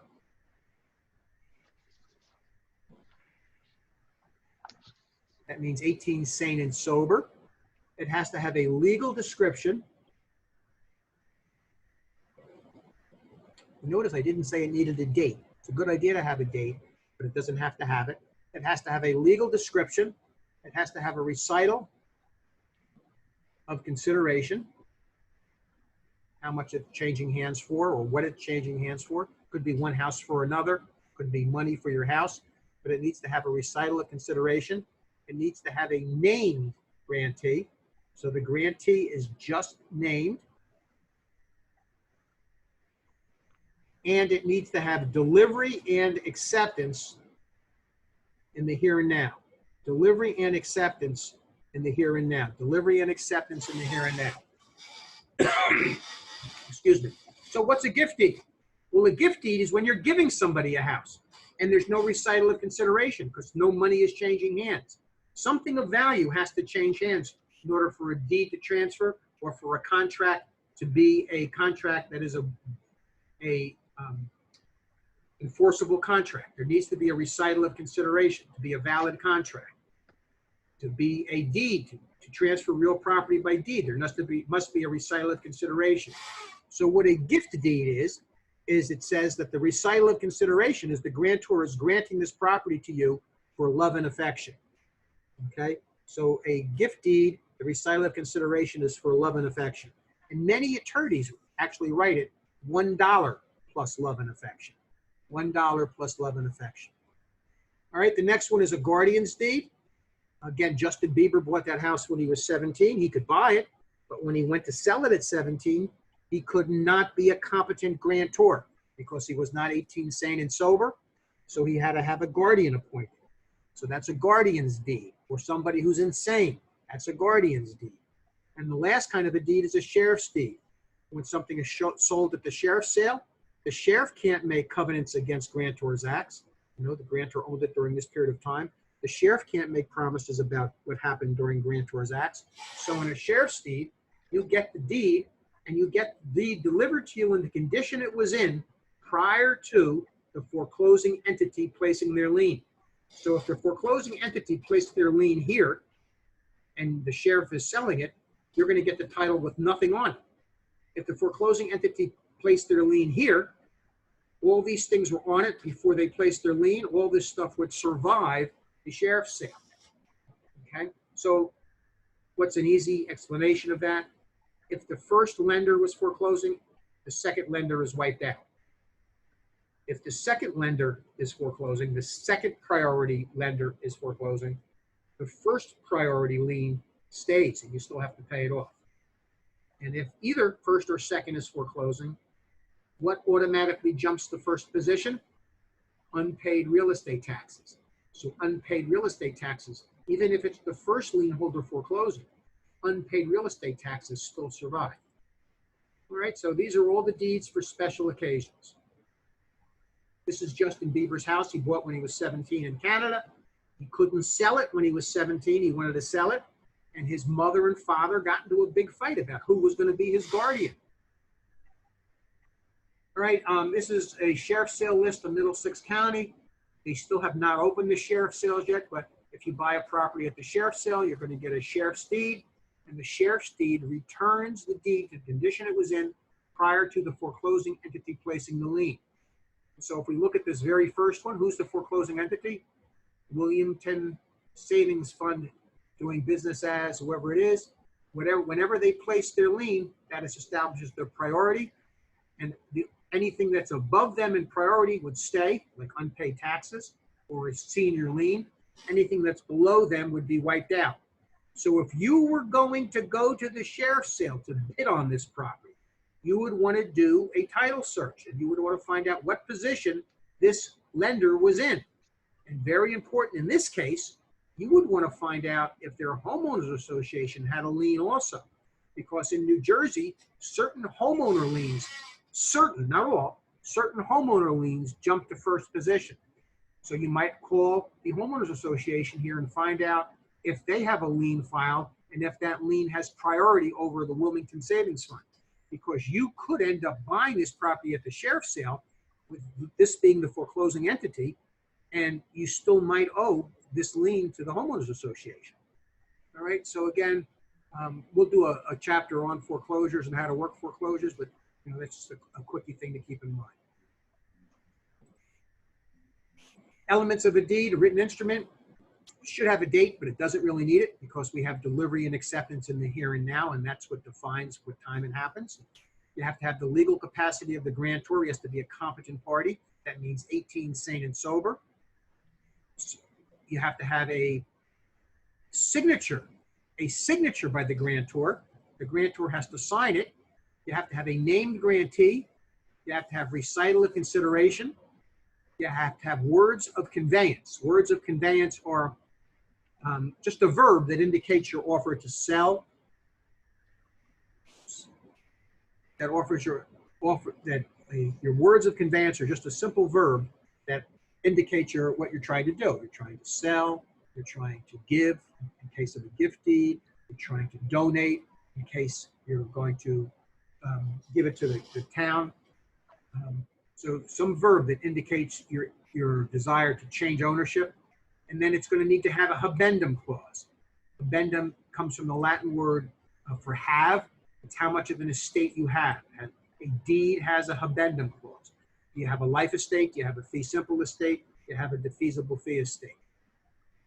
Speaker 1: That means 18 sane and sober. It has to have a legal description. Notice I didn't say it needed a date. It's a good idea to have a date, but it doesn't have to have it. It has to have a legal description. It has to have a recital of consideration, how much it's changing hands for or what it's changing hands for. Could be one house for another, could be money for your house, but it needs to have a recital of consideration. It needs to have a named grantee. So the grantee is just named. And it needs to have delivery and acceptance in the here and now. Delivery and acceptance in the here and now. Delivery and acceptance in the here and now. Excuse me. So what's a gift deed? Well, a gift deed is when you're giving somebody a house and there's no recital of consideration because no money is changing hands. Something of value has to change hands in order for a deed to transfer or for a contract to be a contract that is a enforceable contract. There needs to be a recital of consideration to be a valid contract. To be a deed, to transfer real property by deed, there must be a recital of consideration. So what a gift deed is it says that the recital of consideration is the grantor is granting this property to you for love and affection. Okay, so a gift deed The recital of consideration is for love and affection. And many attorneys actually write it $1 plus love and affection. $1 plus love and affection. All right, the next one is a guardian's deed. Again, Justin Bieber bought that house when he was 17. He could buy it, but when he went to sell it at 17, he could not be a competent grantor because he was not 18, sane, and sober. So he had to have a guardian appointed. So that's a guardian's deed. Or somebody who's insane, that's a guardian's deed. And the last kind of a deed is a sheriff's deed. When something is sold at the sheriff's sale, the sheriff can't make covenants against grantor's acts. You know, the grantor owned it during this period of time. The sheriff can't make promises about what happened during grantor's acts. So in a sheriff's deed, you get the deed, and you get the deed delivered to you in the condition it was in prior to the foreclosing entity placing their lien. So if the foreclosing entity placed their lien here and the sheriff is selling it, you're going to get the title with nothing on it. If the foreclosing entity placed their lien here, all these things were on it before they placed their lien. All this stuff would survive the sheriff's sale. Okay, so what's an easy explanation of that? If the first lender was foreclosing, the second lender is wiped out. If the second lender is foreclosing, the second priority lender is foreclosing, the first priority lien stays and you still have to pay it off. And if either first or second is foreclosing, what automatically jumps to first position? Unpaid real estate taxes. So unpaid real estate taxes, even if it's the first lien holder foreclosing, unpaid real estate taxes still survive. All right, so these are all the deeds for special occasions. This is Justin Bieber's house he bought when he was 17 in Canada. He couldn't sell it when he was 17. He wanted to sell it. And his mother and father got into a big fight about who was going to be his guardian. All right, this is a sheriff's sale list of Middlesex County. They still have not opened the sheriff's sales yet, but if you buy a property at the sheriff's sale, you're going to get a sheriff's deed. And the sheriff's deed returns the deed to the condition it was in prior to the foreclosing entity placing the lien. So if we look at this very first one, who's the foreclosing entity? Williamton Savings Fund, doing business as whoever it is. Whenever they place their lien, that establishes their priority. And anything that's above them in priority would stay, like unpaid taxes or a senior lien. Anything that's below them would be wiped out. So if you were going to go to the sheriff's sale to bid on this property, you would want to do a title search and you would want to find out what position this lender was in. And very important in this case, you would want to find out if their homeowners association had a lien also. Because in New Jersey, certain homeowner liens, certain, not all, certain homeowner liens jump to first position. So you might call the homeowners association here and find out if they have a lien filed and if that lien has priority over the Wilmington Savings Fund. Because you could end up buying this property at the sheriff's sale, with this being the foreclosing entity, and you still might owe this lien to the homeowners association. All right, so again, we'll do a chapter on foreclosures and how to work foreclosures, but you know, that's just a quickie thing to keep in mind. Elements of a deed, a written instrument, should have a date, but it doesn't really need it because we have delivery and acceptance in the here and now, and that's what defines what time it happens. You have to have the legal capacity of the grantor. He has to be a competent party. That means 18, sane, and sober. You have to have a signature by the grantor. The grantor has to sign it. You have to have a named grantee. You have to have recital of consideration. You have to have words of conveyance. Words of conveyance are just a verb that indicates your offer to sell. That offers your offer, that your words of conveyance are just a simple verb that indicates what you're trying to do. You're trying to sell, you're trying to give in case of a gift deed, you're trying to donate in case you're going to give it to the town. So some verb that indicates your desire to change ownership. And then it's going to need to have a habendum clause. Habendum comes from the Latin word for have. It's how much of an estate you have. A deed has a habendum clause. You have a life estate, you have a fee simple estate, you have a defeasible fee estate.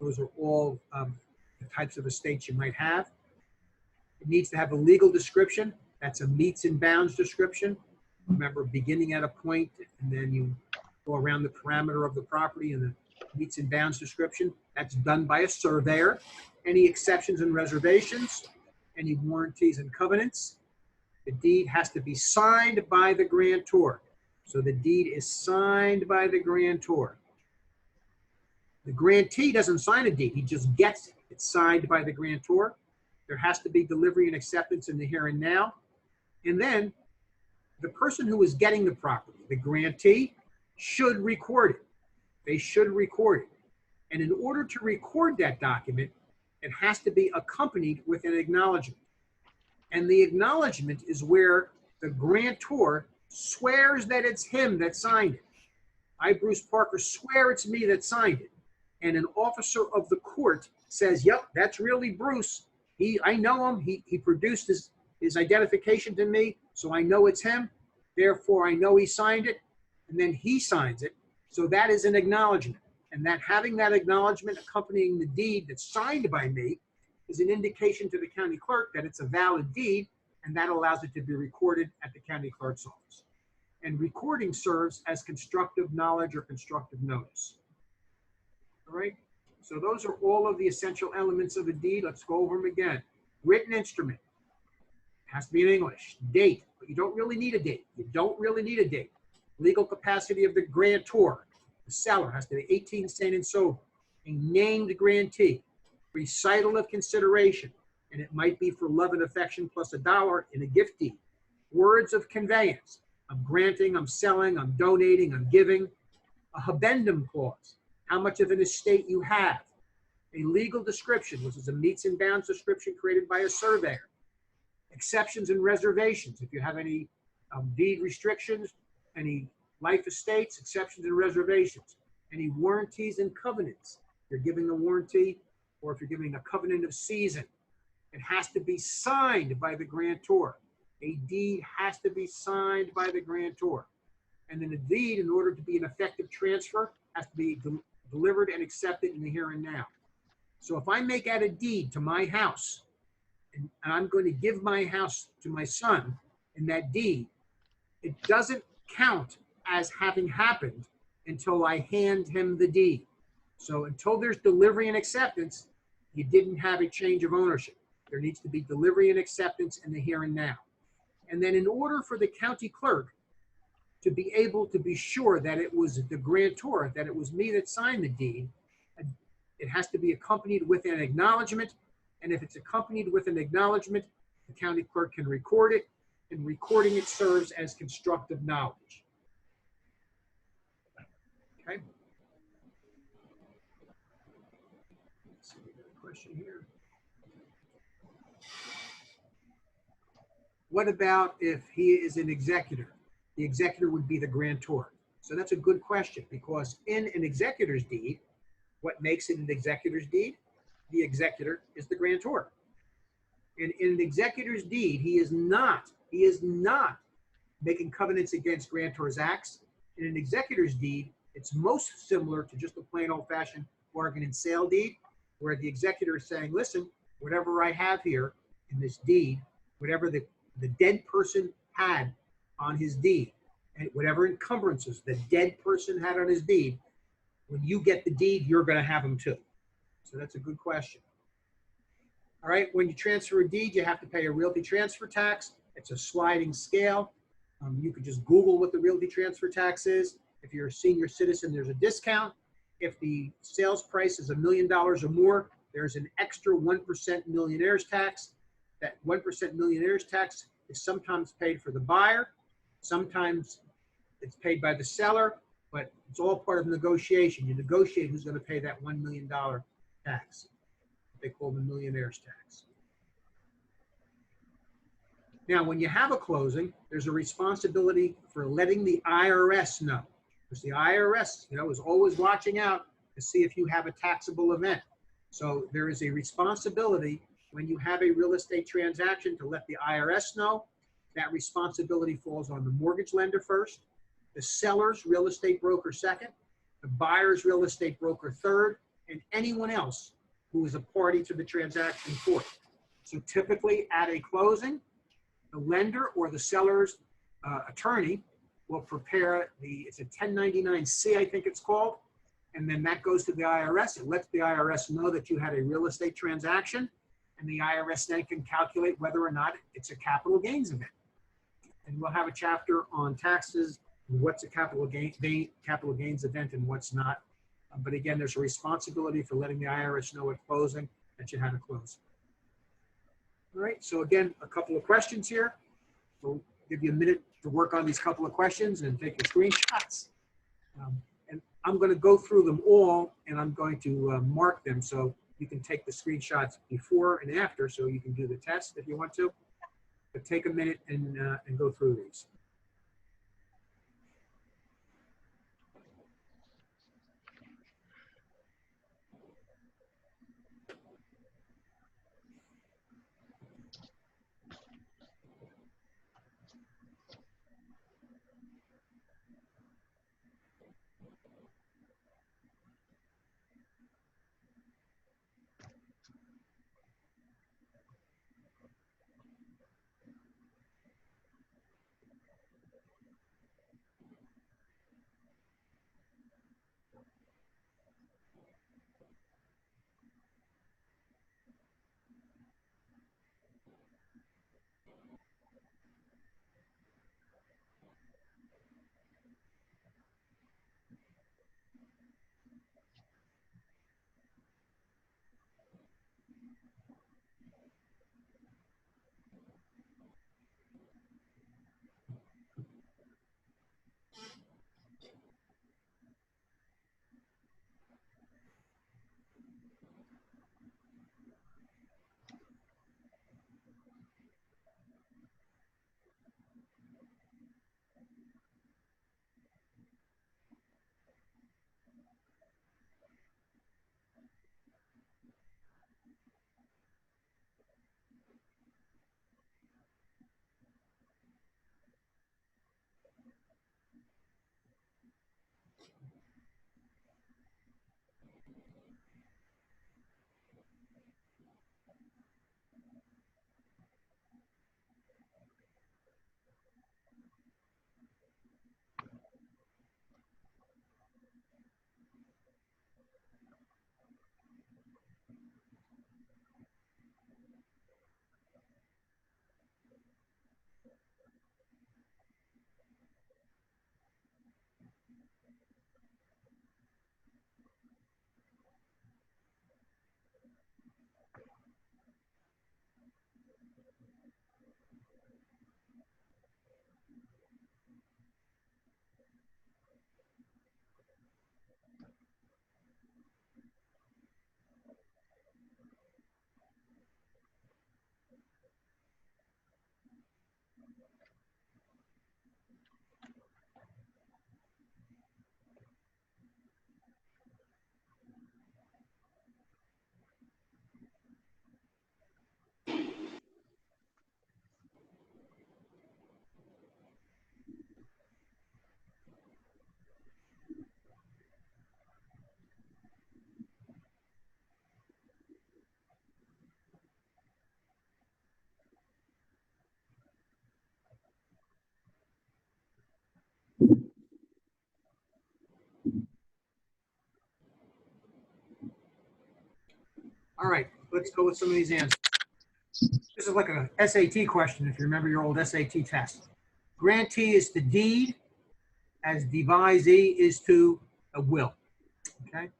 Speaker 1: Those are all the types of estates you might have. It needs to have a legal description. That's a meets and bounds description. Remember, beginning at a point, and then you go around the parameter of the property and the meets and bounds description. That's done by a surveyor. Any exceptions and reservations, any warranties and covenants. The deed has to be signed by the grantor. So the deed is signed by the grantor. The grantee doesn't sign a deed. He just gets it. It's signed by the grantor. There has to be delivery and acceptance in the here and now. And then the person who is getting the property, the grantee, should record it. They should record it. And in order to record that document, it has to be accompanied with an acknowledgement. And the acknowledgement is where the grantor swears that it's him that signed it. I, Bruce Parker, swear it's me that signed it. And an officer of the court says, yep, that's really Bruce. I know him. He produced his identification to me, so I know it's him. Therefore, I know he signed it. And then he signs it. So that is an acknowledgement. And that having that acknowledgement accompanying the deed that's signed by me is an indication to the county clerk that it's a valid deed, and that allows it to be recorded at the county clerk's office. And recording serves as constructive knowledge or constructive notice. All right? So those are all of the essential elements of a deed. Let's go over them again. Written instrument. It has to be in English. Date. But you don't really need a date. You don't really need a date. Legal capacity of the grantor. The seller has to be 18, sane, and sober. A named grantee. Recital of consideration. And it might be for love and affection plus $1 in a gift deed. Words of conveyance. I'm granting, I'm selling, I'm donating, I'm giving. A habendum clause. How much of an estate you have. A legal description, which is a meets and bounds description created by a surveyor. Exceptions and reservations. If you have any deed restrictions, any life estates, exceptions and reservations. Any warranties and covenants. If you're giving a warranty or if you're giving a covenant of season, it has to be signed by the grantor. A deed has to be signed by the grantor. And then a deed, in order to be an effective transfer, has to be delivered and accepted in the here and now. So if I make out a deed to my house, and I'm going to give my house to my son in that deed, it doesn't count as having happened until I hand him the deed. So until there's delivery and acceptance, you didn't have a change of ownership. There needs to be delivery and acceptance in the here and now. And then in order for the county clerk to be able to be sure that it was the grantor, that it was me that signed the deed, it has to be accompanied with an acknowledgement. And if it's accompanied with an acknowledgement, the county clerk can record it, and recording it serves as constructive knowledge. Okay. Let's see, we got a question here. What about if he is an executor? The executor would be the grantor. So that's a good question, because in an executor's deed, what makes it an executor's deed? The executor is the grantor. And in an executor's deed, he is not making covenants against grantor's acts. In an executor's deed, it's most similar to just a plain old-fashioned bargain and sale deed, where the executor is saying, listen, whatever I have here in this deed, whatever the dead person had on his deed, and whatever encumbrances the dead person had on his deed, when you get the deed, you're going to have them too. So that's a good question. All right, when you transfer a deed, you have to pay a realty transfer tax. It's a sliding scale. You could just Google what the realty transfer tax is. If you're a senior citizen, there's a discount. If the sales price is $1 million or more, there's an extra 1% millionaire's tax. That 1% millionaire's tax is sometimes paid for the buyer. Sometimes it's paid by the seller, but it's all part of negotiation. You negotiate who's going to pay that $1 million tax. They call the millionaire's tax. Now, when you have a closing, there's a responsibility for letting the IRS know. Because the IRS, is always watching out to see if you have a taxable event. So there is a responsibility when you have a real estate transaction to let the IRS know. That responsibility falls on the mortgage lender first, the seller's real estate broker second, the buyer's real estate broker third, and anyone else who is a party to the transaction fourth. So typically at a closing, the lender or the seller's attorney will prepare it's a 1099-C, I think it's called. And then that goes to the IRS. It lets the IRS know that you had a real estate transaction, and the IRS then can calculate whether or not it's a capital gains event. And we'll have a chapter on taxes, what's a capital gains event and what's not. But again, there's a responsibility for letting the IRS know at closing that you had a close. All right, so again, a couple of questions here. We'll give you a minute to work on these couple of questions and take your screenshots. And I'm going to go through them all, and I'm going to mark them so you can take the screenshots before and after, so you can do the test if you want to. But take a minute and go through these. All right, let's go with some of these answers. This is like a SAT question, if you remember your old SAT test. Grantee is to deed, as devisee is to a will. Okay?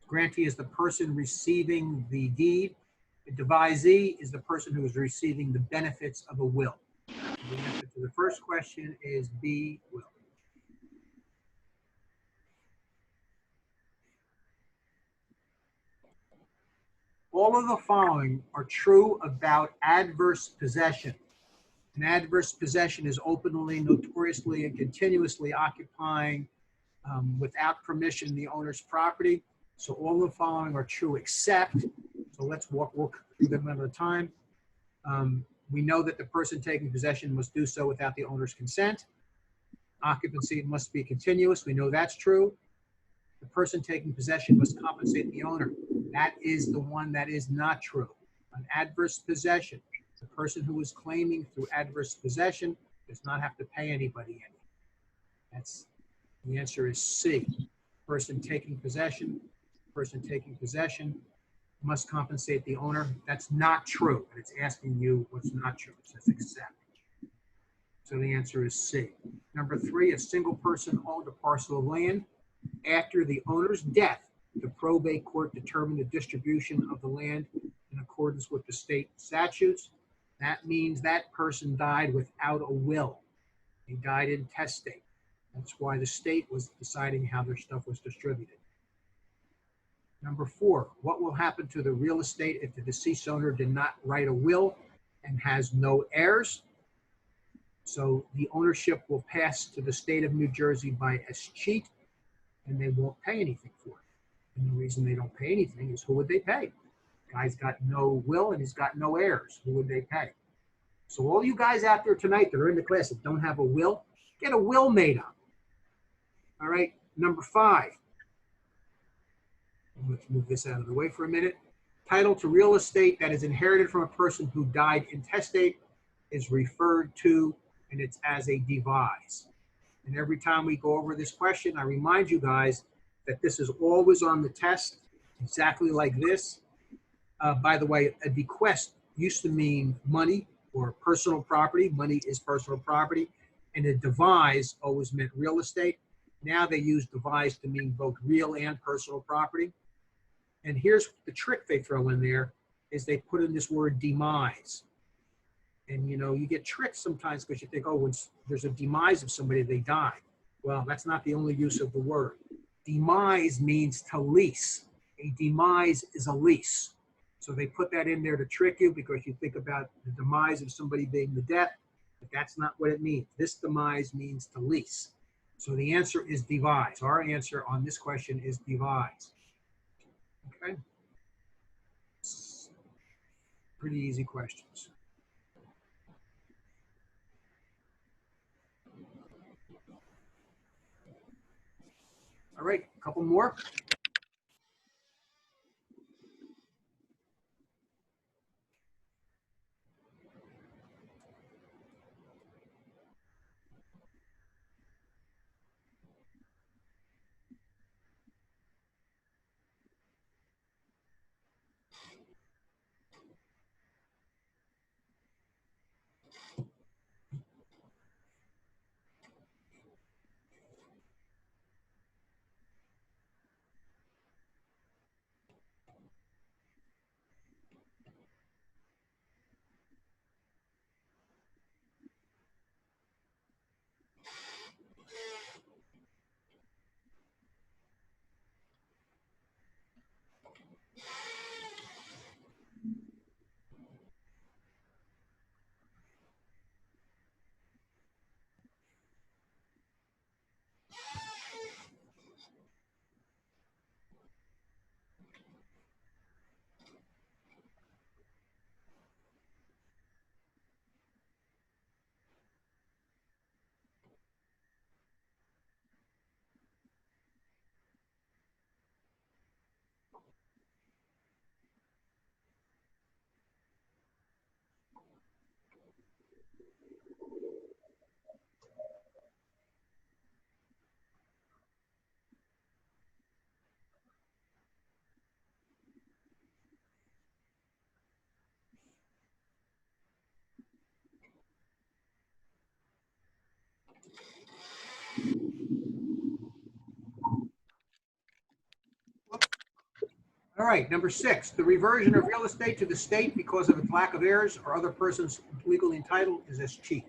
Speaker 1: Grantee is the person receiving the deed. The devisee is the person who is receiving the benefits of a will. The answer to the first question is B, will. All of the following are true about adverse possession. An adverse possession is openly, notoriously, and continuously occupying without permission the owner's property. So all the following are true except, so let's walk through them at a time. We know that the person taking possession must do so without the owner's consent. Occupancy must be continuous. We know that's true. The person taking possession must compensate the owner. That is the one that is not true. On adverse possession, the person who is claiming through adverse possession does not have to pay anybody any. That's, the answer is C. Person taking possession must compensate the owner. That's not true, but it's asking you what's not true. It says except. So the answer is C. Number 3, a single person owned a parcel of land. After the owner's death, the probate court determined the distribution of the land in accordance with the state statutes. That means that person died without a will. He died intestate. That's why the state was deciding how their stuff was distributed. Number 4, what will happen to the real estate if the deceased owner did not write a will and has no heirs? So the ownership will pass to the state of New Jersey by escheat, and they won't pay anything for it. And the reason they don't pay anything is who would they pay? Guy's got no will and he's got no heirs. Who would they pay? So all you guys out there tonight that are in the class that don't have a will, get a will made up. All right, number 5. Let's move this out of the way for a minute. Title to real estate that is inherited from a person who died intestate is referred to, and it's as a devise. And every time we go over this question, I remind you guys that this is always on the test, exactly like this. By the way, a bequest used to mean money or personal property. Money is personal property. And a devise always meant real estate. Now they use devise to mean both real and personal property. And here's the trick they throw in there, is they put in this word demise. And you know, you get tricked sometimes because you think, oh, when there's a demise of somebody, they die. Well, that's not the only use of the word. Demise means to lease. A demise is a lease. So they put that in there to trick you because you think about the demise of somebody being the death, but that's not what it means. This demise means to lease. So the answer is devise. Our answer on this question is devise. Okay? Pretty easy questions. All right, a couple more. All right, number 6, the reversion of real estate to the state because of its lack of heirs or other persons legally entitled is escheat.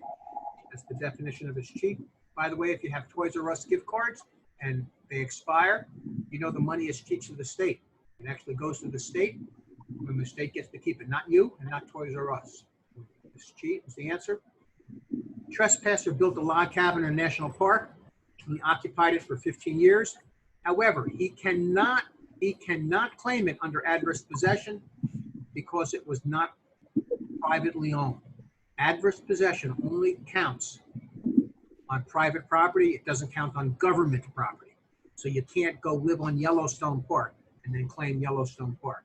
Speaker 1: That's the definition of escheat. By the way, if you have Toys R Us gift cards and they expire, you know the money escheats to the state. It actually goes to the state when the state gets to keep it, not you and not Toys R Us. Escheat is the answer. Trespasser built a log cabin in a national park. He occupied it for 15 years. However, he cannot claim it under adverse possession because it was not privately owned. Adverse possession only counts on private property. It doesn't count on government property. So you can't go live on Yellowstone Park and then claim Yellowstone Park.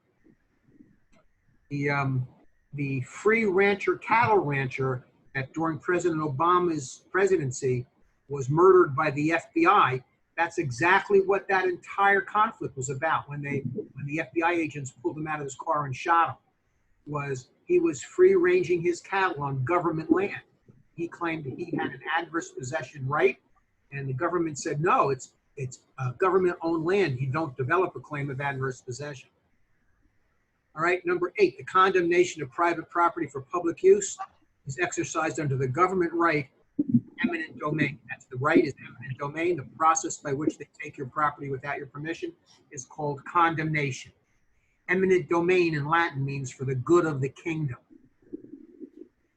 Speaker 1: the free rancher, cattle rancher that during President Obama's presidency was murdered by the FBI. That's exactly what that entire conflict was about when the FBI agents pulled him out of his car and shot him. He was free ranging his cattle on government land. He claimed that he had an adverse possession right, and the government said, no, it's government-owned land. You don't develop a claim of adverse possession. All right, number 8, the condemnation of private property for public use is exercised under the government right, eminent domain. That's the right is eminent domain. The process by which they take your property without your permission is called condemnation. Eminent domain in Latin means for the good of the kingdom.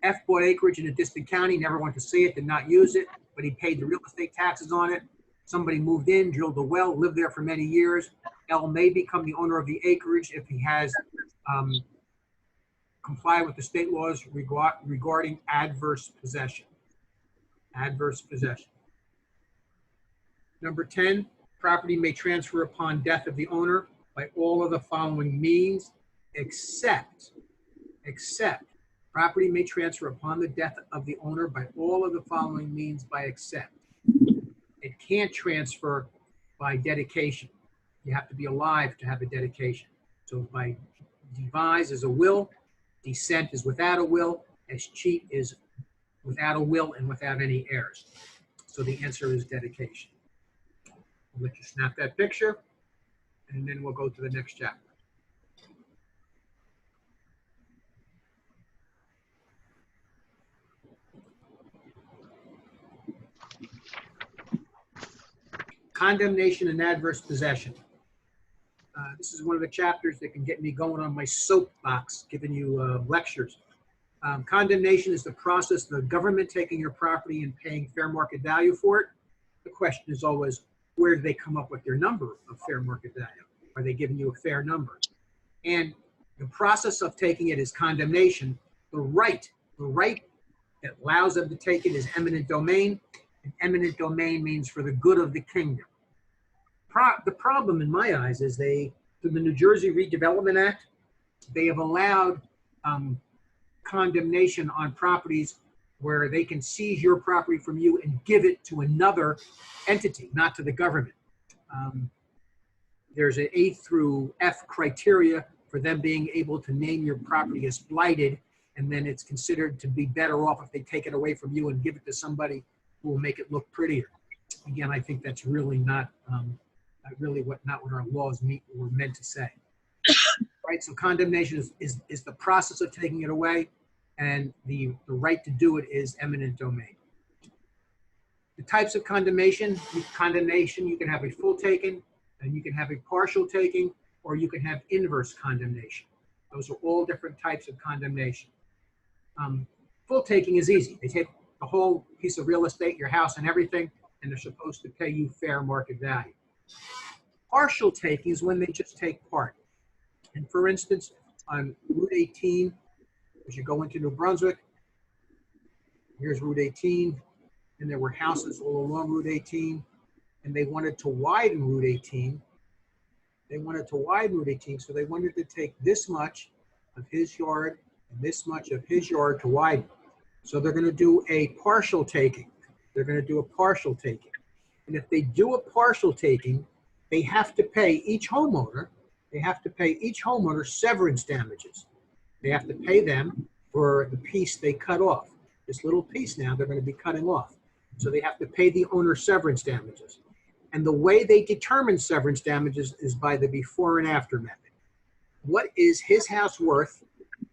Speaker 1: F bought acreage in a distant county, never went to see it, did not use it, but he paid the real estate taxes on it. Somebody moved in, drilled a well, lived there for many years. L may become the owner of the acreage if he has complied with the state laws regarding adverse possession. Adverse possession. Number 10, property may transfer upon death of the owner by all of the following means, except property may transfer upon the death of the owner by all of the following means by except. It can't transfer by dedication. You have to be alive to have a dedication. So by devise is a will, descent is without a will, escheat is without a will and without any heirs. So the answer is dedication. I'll let you snap that picture, and then we'll go to the next chapter. Condemnation and adverse possession. This is one of the chapters that can get me going on my soapbox, giving you lectures. Condemnation is the process of the government taking your property and paying fair market value for it. The question is always, where do they come up with their number of fair market value? Are they giving you a fair number? And the process of taking it is condemnation. The right that allows them to take it is eminent domain. And eminent domain means for the good of the kingdom. The problem in my eyes is through the New Jersey Redevelopment Act, they have allowed condemnation on properties where they can seize your property from you and give it to another entity, not to the government. There's an A through F criteria for them being able to name your property as blighted, and then it's considered to be better off if they take it away from you and give it to somebody who will make it look prettier. Again, I think that's really not what our laws were meant to say. Right, so condemnation is the process of taking it away, and the right to do it is eminent domain. The types of condemnation, you can have a full taking, and you can have a partial taking, or you can have inverse condemnation. Those are all different types of condemnation. Full taking is easy. They take the whole piece of real estate, your house and everything, and they're supposed to pay you fair market value. Partial taking is when they just take part. And for instance, on Route 18, as you go into New Brunswick, here's Route 18, and there were houses all along Route 18, and they wanted to widen Route 18. So they wanted to take this much of his yard and this much of his yard to widen. So they're going to do a partial taking. And if they do a partial taking, they have to pay each homeowner severance damages. They have to pay them for the piece they cut off. This little piece now they're going to be cutting off. So they have to pay the owner severance damages. And the way they determine severance damages is by the before and after method. What is his house worth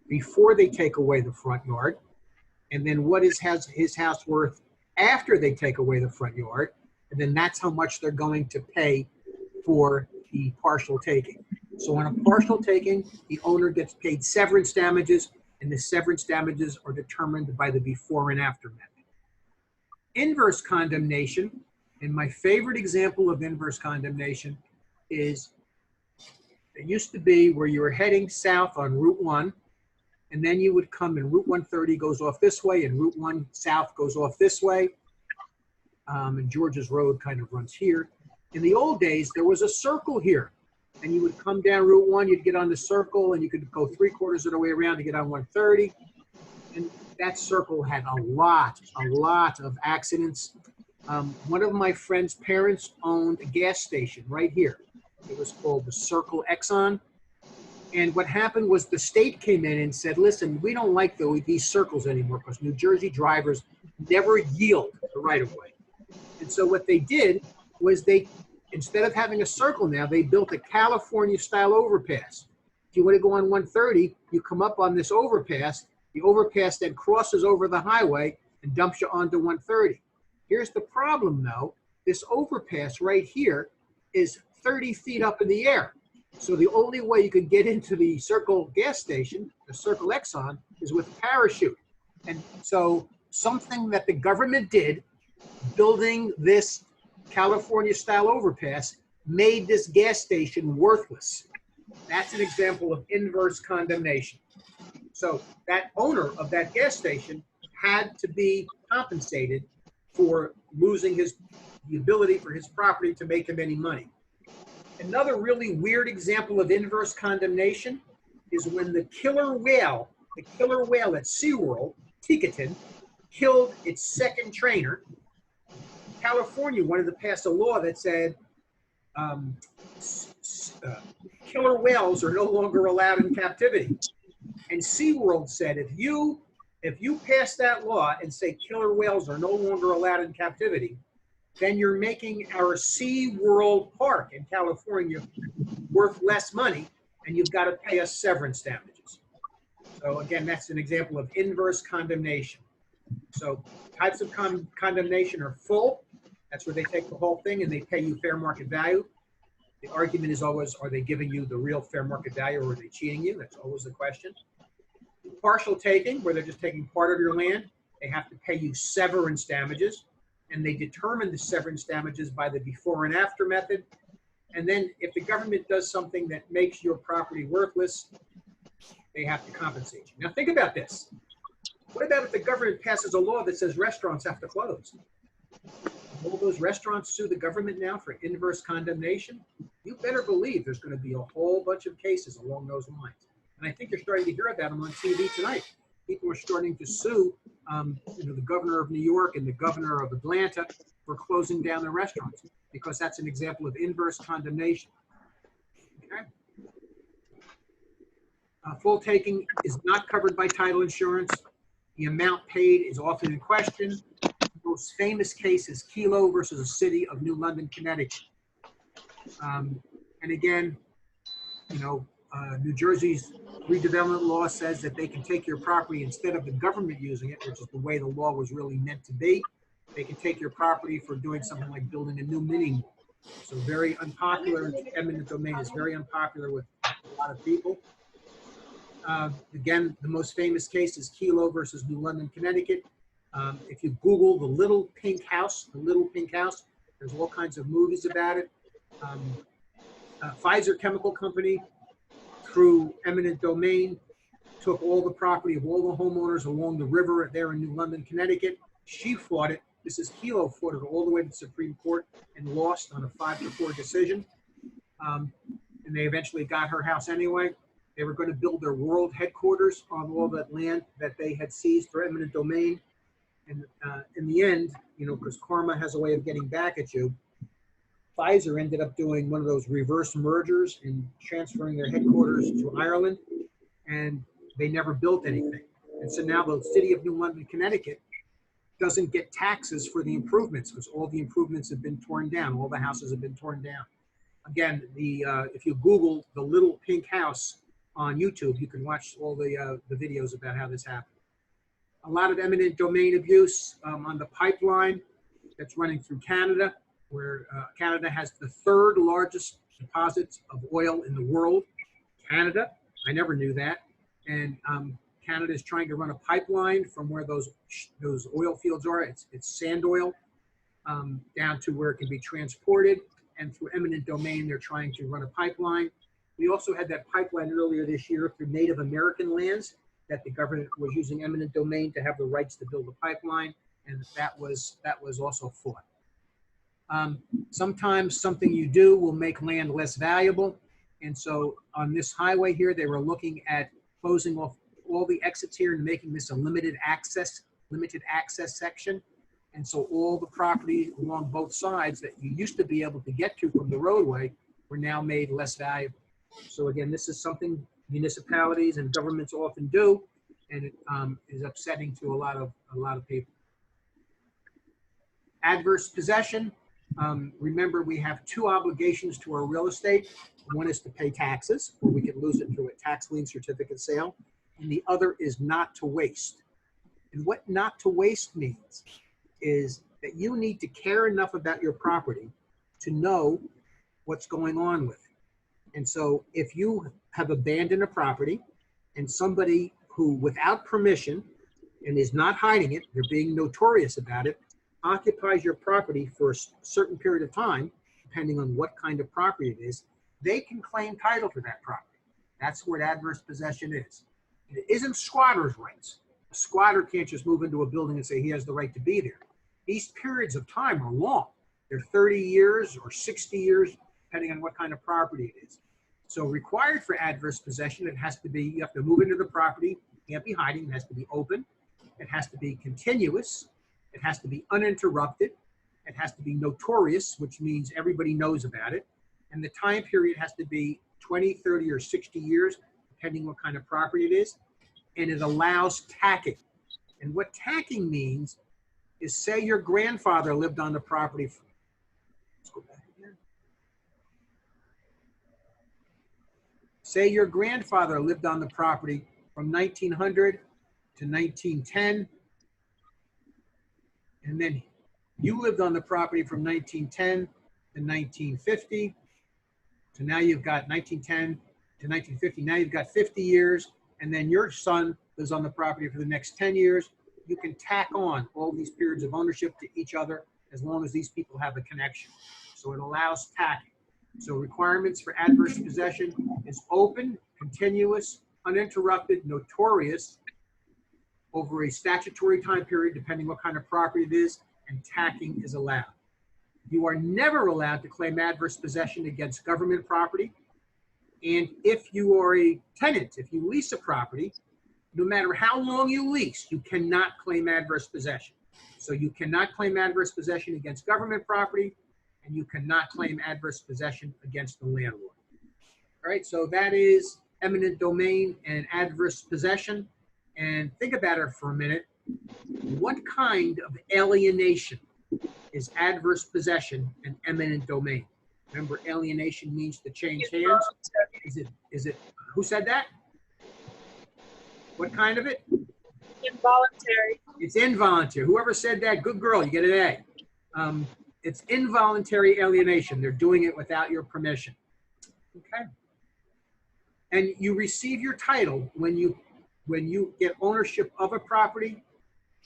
Speaker 1: before they take away the front yard? And then what is his house worth after they take away the front yard? And then that's how much they're going to pay for the partial taking. So on a partial taking, the owner gets paid severance damages, and the severance damages are determined by the before and after method. Inverse condemnation, and my favorite example of inverse condemnation is, it used to be where you were heading south on Route 1, and then you would come and Route 130 goes off this way, and Route 1 South goes off this way, and George's Road kind of runs here. In the old days, there was a circle here. and you would come down Route 1, you'd get on the circle, and you could go 3/4 of the way around to get on 130. And that circle had a lot of accidents. One of my friend's parents owned a gas station right here. It was called the Circle Exxon. And what happened was the state came in and said, listen, we don't like these circles anymore because New Jersey drivers never yield the right-of-way. And so what they did was instead of having a circle now, they built a California-style overpass. If you want to go on 130, you come up on this overpass. The overpass then crosses over the highway and dumps you onto 130. Here's the problem, though. This overpass right here is 30 feet up in the air. So the only way you could get into the Circle gas station, the Circle Exxon, is with a parachute. And so something that the government did, building this California-style overpass, made this gas station worthless. That's an example of inverse condemnation. So that owner of that gas station had to be compensated for losing the ability for his property to make him any money. Another really weird example of inverse condemnation is when the killer whale at SeaWorld, Ticotin, killed its second trainer. California wanted to pass a law that said killer whales are no longer allowed in captivity. And SeaWorld said, if you pass that law and say killer whales are no longer allowed in captivity, then you're making our SeaWorld park in California worth less money, and you've got to pay us severance damages. So again, that's an example of inverse condemnation. So types of condemnation are full. That's where they take the whole thing and they pay you fair market value. The argument is always, are they giving you the real fair market value or are they cheating you? That's always the question. Partial taking, where they're just taking part of your land, they have to pay you severance damages. And they determine the severance damages by the before and after method. And then if the government does something that makes your property worthless, they have to compensate you. Now think about this. What about if the government passes a law that says restaurants have to close? Will those restaurants sue the government now for inverse condemnation? You better believe there's going to be a whole bunch of cases along those lines. And I think you're starting to hear about them on TV tonight. People are starting to sue the governor of New York and the governor of Atlanta for closing down their restaurants because that's an example of inverse condemnation. Okay? Full taking is not covered by title insurance. The amount paid is often in question. The most famous case is Kelo versus the city of New London, Connecticut. And again, New Jersey's redevelopment law says that they can take your property instead of the government using it, which is the way the law was really meant to be. They can take your property for doing something like building a new mini mall. So very unpopular. Eminent domain is very unpopular with a lot of people. Again, the most famous case is Kelo versus New London, Connecticut. If you Google the Little Pink House, there's all kinds of movies about it. Pfizer Chemical Company, through eminent domain, took all the property of all the homeowners along the river there in New London, Connecticut. She fought it. Mrs. Kelo fought it all the way to the Supreme Court and lost on a 5-4 decision. And they eventually got her house anyway. They were going to build their world headquarters on all that land that they had seized for eminent domain. And in the end, because karma has a way of getting back at you, Pfizer ended up doing one of those reverse mergers and transferring their headquarters to Ireland, and they never built anything. And so now the city of New London, Connecticut doesn't get taxes for the improvements because all the improvements have been torn down. All the houses have been torn down. Again, if you Google the Little Pink House on YouTube, you can watch all the videos about how this happened. A lot of eminent domain abuse on the pipeline that's running through Canada, where Canada has the 3rd largest deposits of oil in the world. Canada, I never knew that. And Canada is trying to run a pipeline from where those oil fields are. It's sand oil down to where it can be transported. And through eminent domain, they're trying to run a pipeline. We also had that pipeline earlier this year through Native American lands that the government was using eminent domain to have the rights to build a pipeline, and that was also fought. Sometimes something you do will make land less valuable. And so on this highway here, they were looking at closing off all the exits here and making this a limited access section. And so all the property along both sides that you used to be able to get to from the roadway were now made less valuable. So again, this is something municipalities and governments often do, and it is upsetting to a lot of people. Adverse possession. Remember, we have two obligations to our real estate. One is to pay taxes, or we can lose it through a tax lien certificate sale, and the other is not to waste. And what not to waste means is that you need to care enough about your property to know what's going on with it. And so if you have abandoned a property and somebody who, without permission, and is not hiding it, they're being notorious about it, occupies your property for a certain period of time, depending on what kind of property it is, they can claim title to that property. That's what adverse possession is. And it isn't squatters' rights. A squatter can't just move into a building and say he has the right to be there. These periods of time are long. They're 30 years or 60 years, depending on what kind of property it is. So required for adverse possession, it has to be, you have to move into the property, you can't be hiding, it has to be open, it has to be continuous, it has to be uninterrupted, it has to be notorious, which means everybody knows about it, and the time period has to be 20, 30, or 60 years, depending what kind of property it is, and it allows tacking. And what tacking means is, say your grandfather lived on the property. Let's go back again. Say your grandfather lived on the property from 1900 to 1910, and then you lived on the property from 1910 to 1950. So now you've got 1910 to 1950. Now you've got 50 years, and then your son lives on the property for the next 10 years. You can tack on all these periods of ownership to each other as long as these people have a connection. So it allows tacking. So requirements for adverse possession is open, continuous, uninterrupted, notorious, over a statutory time period, depending what kind of property it is, and tacking is allowed. You are never allowed to claim adverse possession against government property. And if you are a tenant, if you lease a property, no matter how long you lease, you cannot claim adverse possession. So you cannot claim adverse possession against government property, and you cannot claim adverse possession against the landlord. All right, so that is eminent domain and adverse possession. And think about it for a minute. What kind of alienation is adverse possession and eminent domain? Remember, alienation means to change hands. Is it, who said that? What kind of it?
Speaker 4: Involuntary.
Speaker 1: It's involuntary. Whoever said that, good girl, you get an A. It's involuntary alienation. They're doing it without your permission. Okay. And you receive your title when you get ownership of a property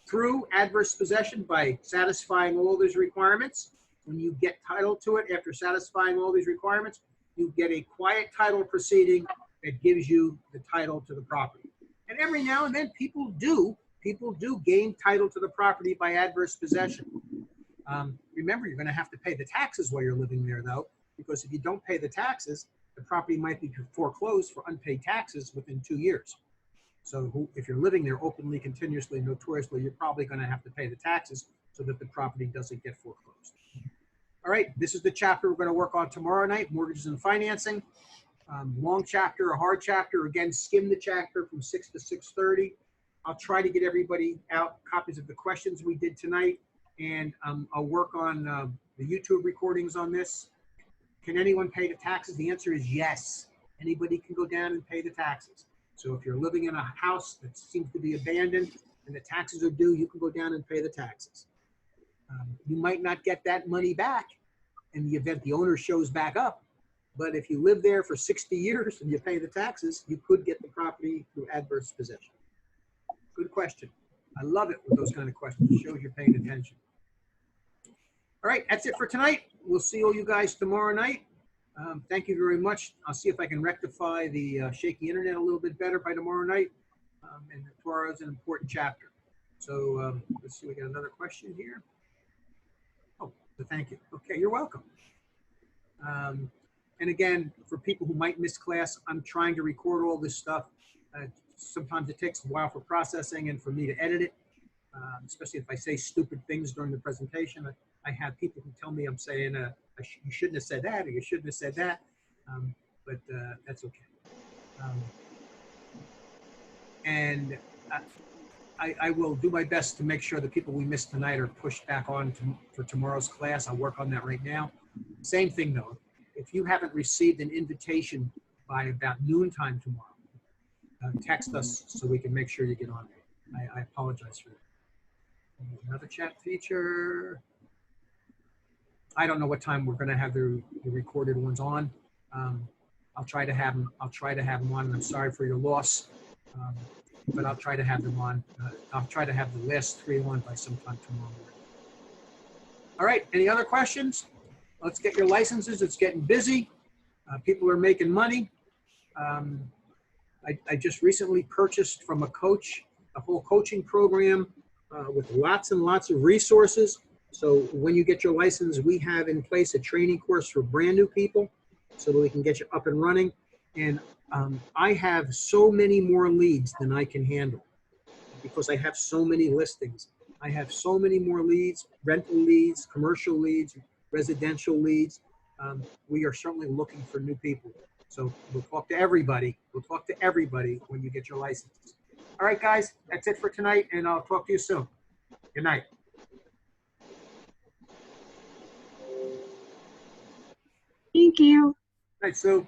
Speaker 1: through adverse possession by satisfying all these requirements. When you get title to it after satisfying all these requirements, you get a quiet title proceeding that gives you the title to the property. And every now and then people do gain title to the property by adverse possession. Remember, you're going to have to pay the taxes while you're living there, though, because if you don't pay the taxes, the property might be foreclosed for unpaid taxes within 2 years. So if you're living there openly, continuously, notoriously, you're probably going to have to pay the taxes so that the property doesn't get foreclosed. All right, this is the chapter we're going to work on tomorrow night, mortgages and financing. Long chapter, a hard chapter. Again, skim the chapter from 6 to 6:30. I'll try to get everybody out copies of the questions we did tonight, and I'll work on the YouTube recordings on this. Can anyone pay the taxes? The answer is yes. Anybody can go down and pay the taxes. So if you're living in a house that seems to be abandoned and the taxes are due, you can go down and pay the taxes. You might not get that money back in the event the owner shows back up, but if you live there for 60 years and you pay the taxes, you could get the property through adverse possession. Good question. I love it with those kind of questions. It shows you're paying attention. All right, that's it for tonight. We'll see all you guys tomorrow night. Thank you very much. I'll see if I can rectify the shaky internet a little bit better by tomorrow night. And tomorrow is an important chapter. So let's see, we got another question here. Oh, so thank you. Okay, you're welcome. And again, for people who might miss class, I'm trying to record all this stuff. Sometimes it takes a while for processing and for me to edit it, especially if I say stupid things during the presentation. I have people who tell me I'm saying, you shouldn't have said that, or you shouldn't have said that, but that's okay. And I will do my best to make sure the people we missed tonight are pushed back on for tomorrow's class. I'll work on that right now. Same thing though, if you haven't received an invitation by about noontime tomorrow, text us so we can make sure you get on. I apologize for that. Another chat feature. I don't know what time we're going to have the recorded ones on. I'll try to have them. I'll try to have them on. And I'm sorry for your loss, but I'll try to have them on. I'll try to have the last 3 on by sometime tomorrow morning. All right. Any other questions? Let's get your licenses. It's getting busy. People are making money. I just recently purchased from a coach a whole coaching program with lots and lots of resources. So when you get your license, we have in place a training course for brand new people so that we can get you up and running. And I have so many more leads than I can handle because I have so many listings. I have so many more leads, rental leads, commercial leads, residential leads. We are certainly looking for new people. So we'll talk to everybody. We'll talk to everybody when you get your license. All right, guys, that's it for tonight, and I'll talk to you soon. Good night.
Speaker 5: Thank you.
Speaker 1: All right, Sue.